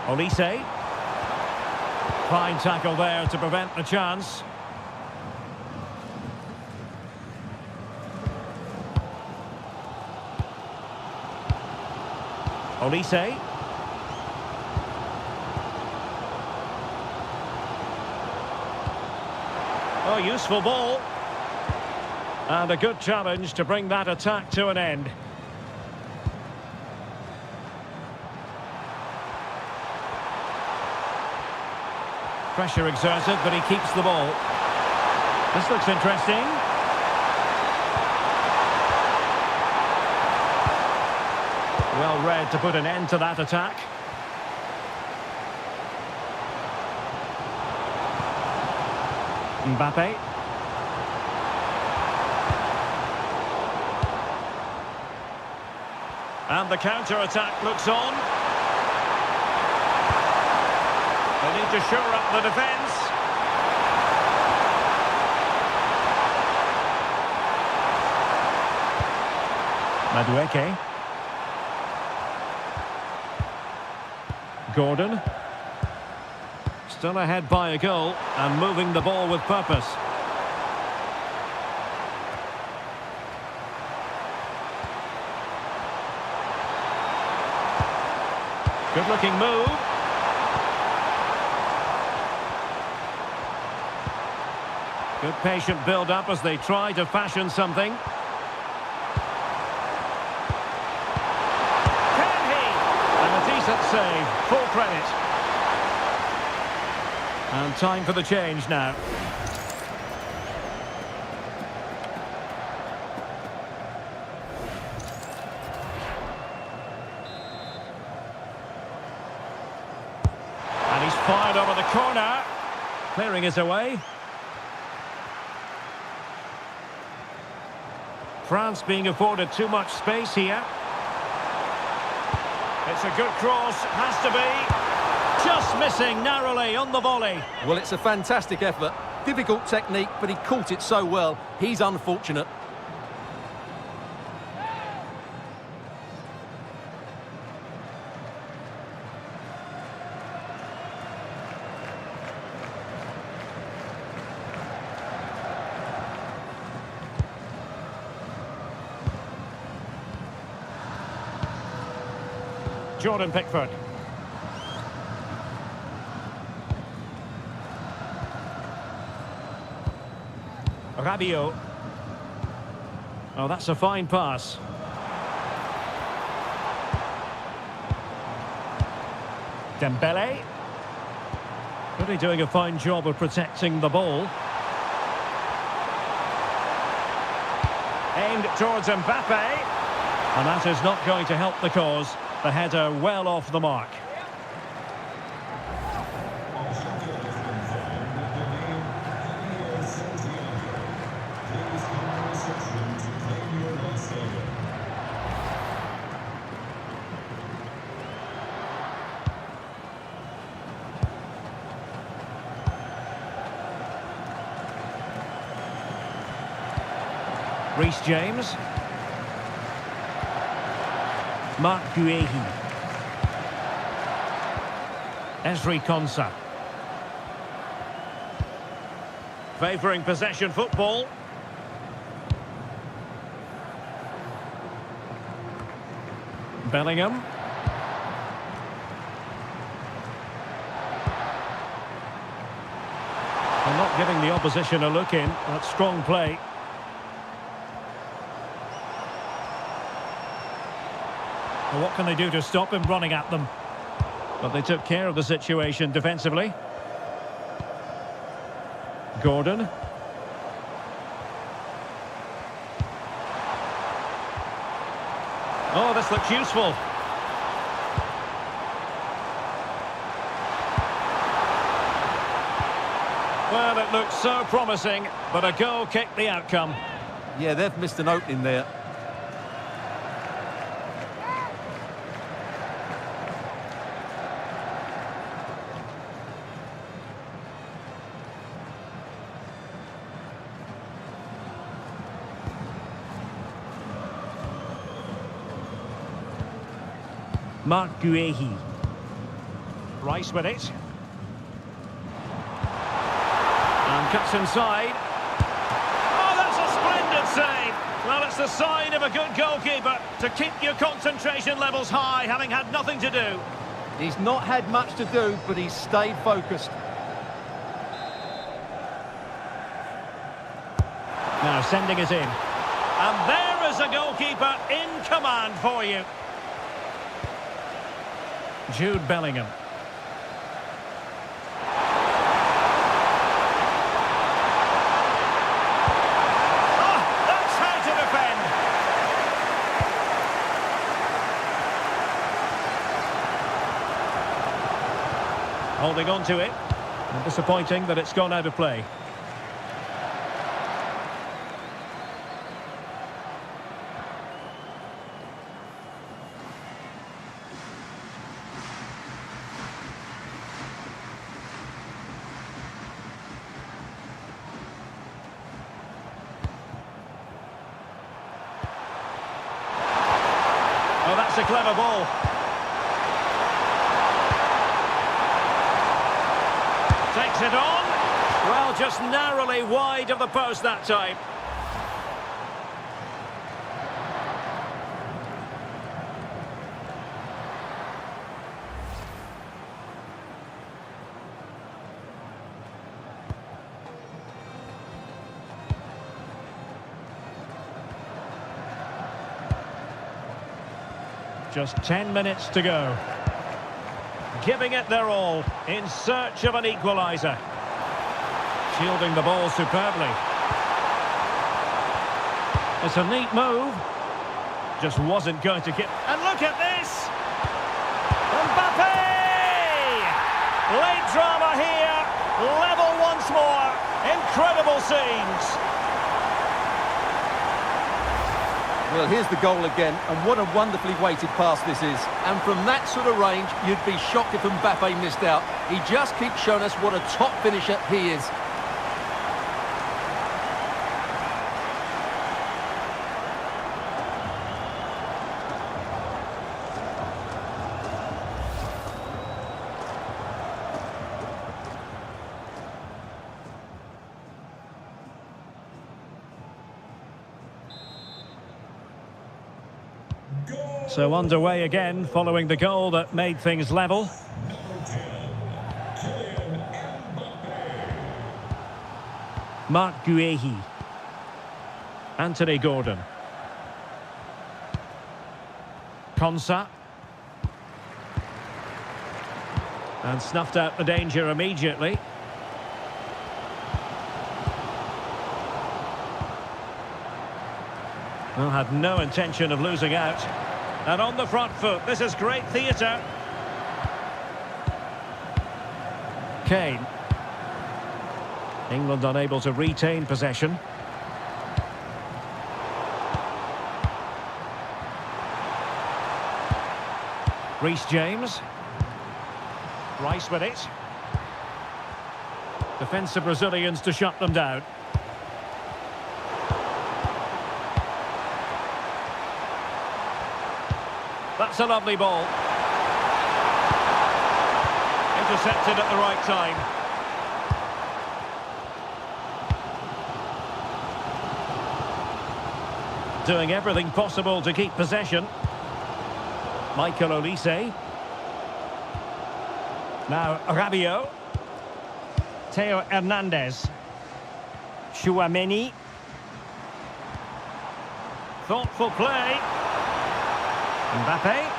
Olise. Fine tackle there to prevent the chance. Olise. Oh, useful ball. And a good challenge to bring that attack to an end. Pressure exerted, but he keeps the ball. This looks interesting. Well read to put an end to that attack. Mbappe. And the counter-attack looks on. They need to shore up the defence. Madueke. Gordon. Still ahead by a goal and moving the ball with purpose. Good looking move. Good patient build up as they try to fashion something. Can he? And a decent save. Full credit. And time for the change now. And he's fired over the corner. Clearing it away. France being afforded too much space here. It's a good cross, has to be. Just missing narrowly on the volley. Well, it's a fantastic effort. Difficult technique, but he caught it so well. He's unfortunate. Jordan Pickford. Rabiot. Oh, that's a fine pass. Dembele. Really doing a fine job of protecting the ball. Aimed towards Mbappe. And that is not going to help the cause. The header well off the mark. Reece James. Marc Guehi. Ezri Konsa. Favouring possession football. Bellingham. They're not giving the opposition a look in. That's strong play. Well, what can they do to stop him running at them? But they took care of the situation defensively. Gordon. Oh, this looks useful. Well, it looks so promising, but a goal kicked the outcome. Yeah, they've missed an opening there. Marc Guehi. Rice with it. And cuts inside. Oh, that's a splendid save. Well, it's the sign of a good goalkeeper to keep your concentration levels high, having had nothing to do. He's not had much to do, but he's stayed focused. Now sending it in. And there is a goalkeeper in command for you. Jude Bellingham. Oh, that's how to defend. Holding on to it. And disappointing that it's gone out of play. Well, that's a clever ball. Takes it on. Well, just narrowly wide of the post that time. Just 10 minutes to go. Giving it their all in search of an equaliser. Shielding the ball superbly. It's a neat move. Just wasn't going to get... And look at this! Mbappe! Late drama here. Level once more. Incredible scenes. Well, here's the goal again, and what a wonderfully weighted pass this is. And from that sort of range, you'd be shocked if Mbappe missed out. He just keeps showing us what a top finisher he is. So underway again, following the goal that made things level. Marc Guehi. Anthony Gordon. Konsa. And snuffed out the danger immediately. Well, had no intention of losing out. And on the front foot, this is great theatre. Kane. England unable to retain possession. Reece James. Rice with it. Defensive Brazilians to shut them down. That's a lovely ball. Intercepted at the right time. Doing everything possible to keep possession. Michael Olise. Now Rabiot. Theo Hernandez. Chouameni. Thoughtful play. Mbappe.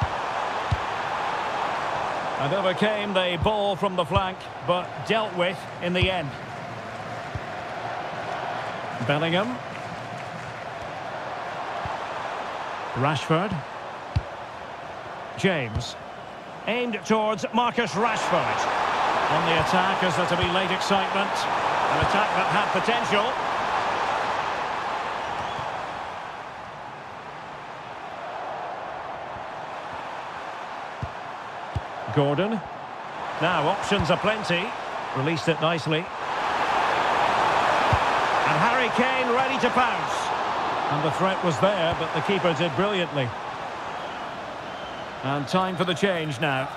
And overcame the ball from the flank, but dealt with in the end. Bellingham. Rashford. James. Aimed towards Marcus Rashford. On the attack, as there to be late excitement. An attack that had potential. Gordon. Now options are plenty. Released it nicely. And Harry Kane ready to pounce. And the threat was there, but the keeper did brilliantly. And time for the change now.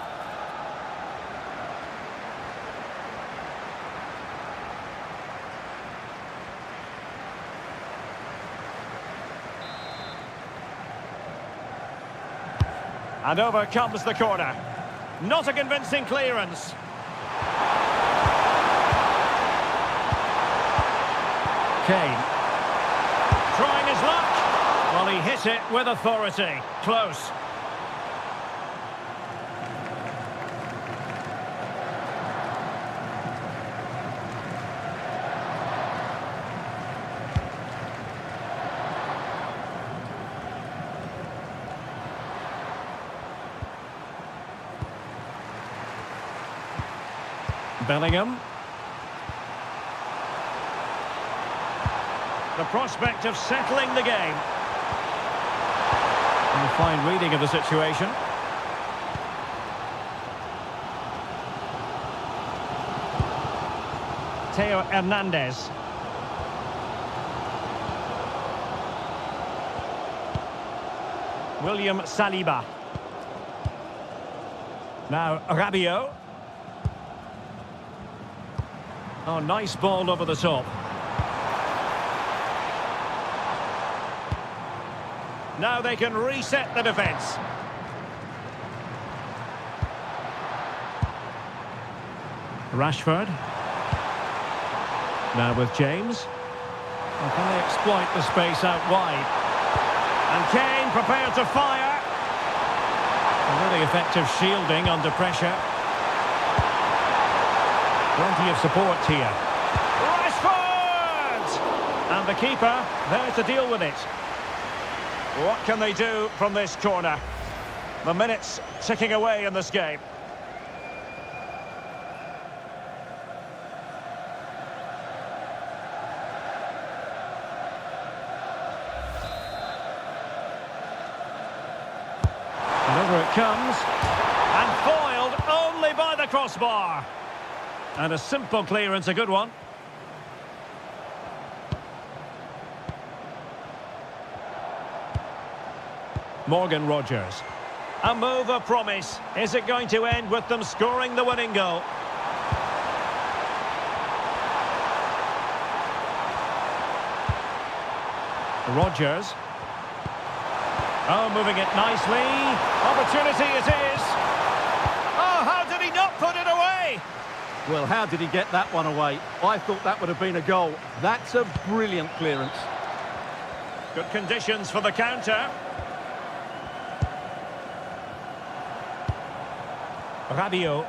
And over comes the corner. Not a convincing clearance. Kane. Trying his luck. Well, he hit it with authority. Close. Bellingham. The prospect of settling the game. And a fine reading of the situation. Theo Hernandez. William Saliba. Now, Rabiot. Oh, nice ball over the top. Now they can reset the defence. Rashford. Now with James. And can they exploit the space out wide? And Kane prepared to fire. A really effective shielding under pressure. Plenty of support here. Rashford! And the keeper there to deal with it. What can they do from this corner? The minutes ticking away in this game. And over it comes. And foiled only by the crossbar. And a simple clearance, a good one. Morgan Rogers. A move of promise. Is it going to end with them scoring the winning goal? Rogers. Oh, moving it nicely. Opportunity it is. Oh, how did he not put it away? Well, how did he get that one away? I thought that would have been a goal. That's a brilliant clearance. Good conditions for the counter. Rabiot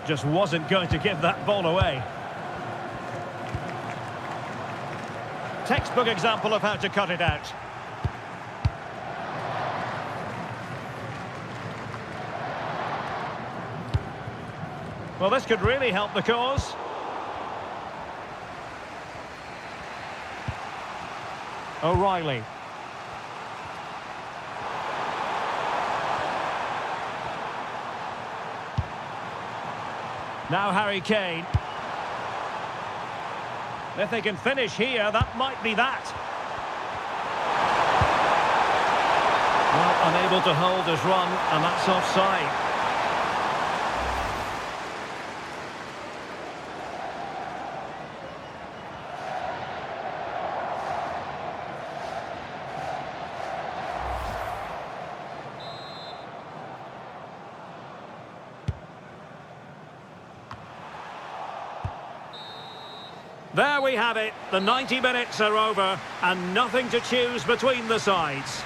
just wasn't going to give that ball away. Textbook example of how to cut it out. Well, this could really help the cause. O'Reilly. Now Harry Kane. If they can finish here, that might be that. Well, unable to hold his run, and that's offside. There we have it. The 90 minutes are over and nothing to choose between the sides.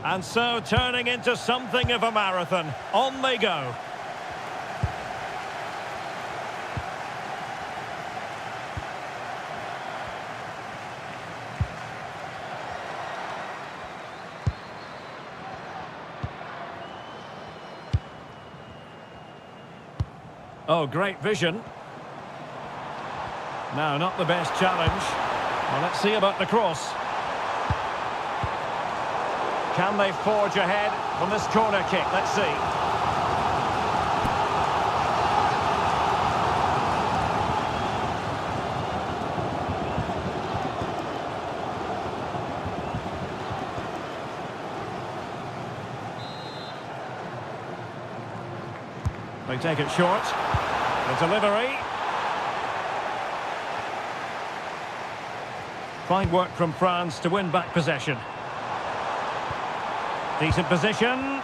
And so turning into something of a marathon. On they go. Oh, great vision. No, not the best challenge. Well, let's see about the cross. Can they forge ahead from this corner kick? Let's see. They take it short. The delivery. Fine work from France to win back possession. Decent position.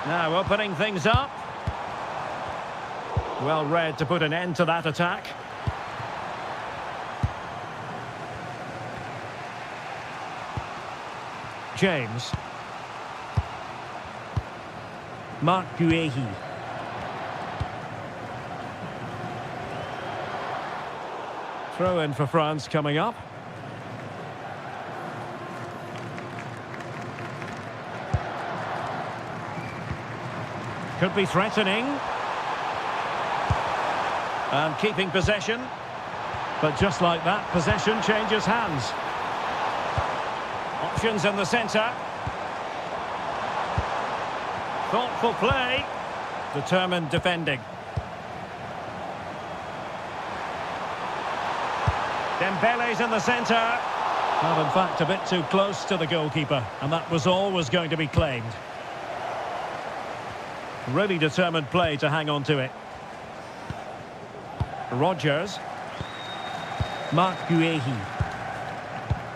Now opening things up. Well read to put an end to that attack. James. Marc Guehi. Throw in for France coming up. Could be threatening. And keeping possession. But just like that, possession changes hands. Options in the centre. Thoughtful play. Determined defending. Dembele's in the centre. Well, in fact, a bit too close to the goalkeeper, and that was always going to be claimed. Really determined play to hang on to it. Rodgers. Marc Guehi.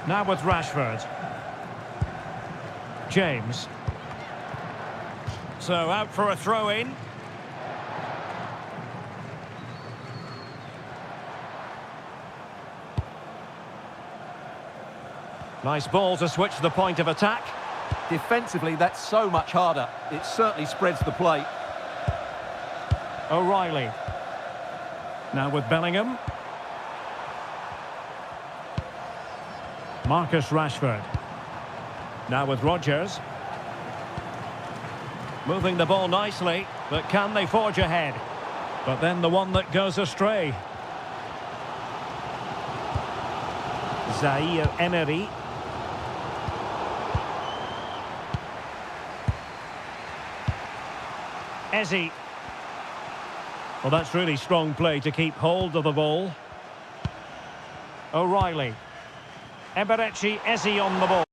Now with Rashford. James. So out for a throw-in. Nice ball to switch the point of attack. Defensively, that's so much harder. It certainly spreads the play. O'Reilly. Now with Bellingham. Marcus Rashford. Now with Rodgers. Moving the ball nicely, but can they forge ahead? But then the one that goes astray. Zaire Emery. Eze. Well, that's really strong play to keep hold of the ball. O'Reilly. Eberechi Eze on the ball.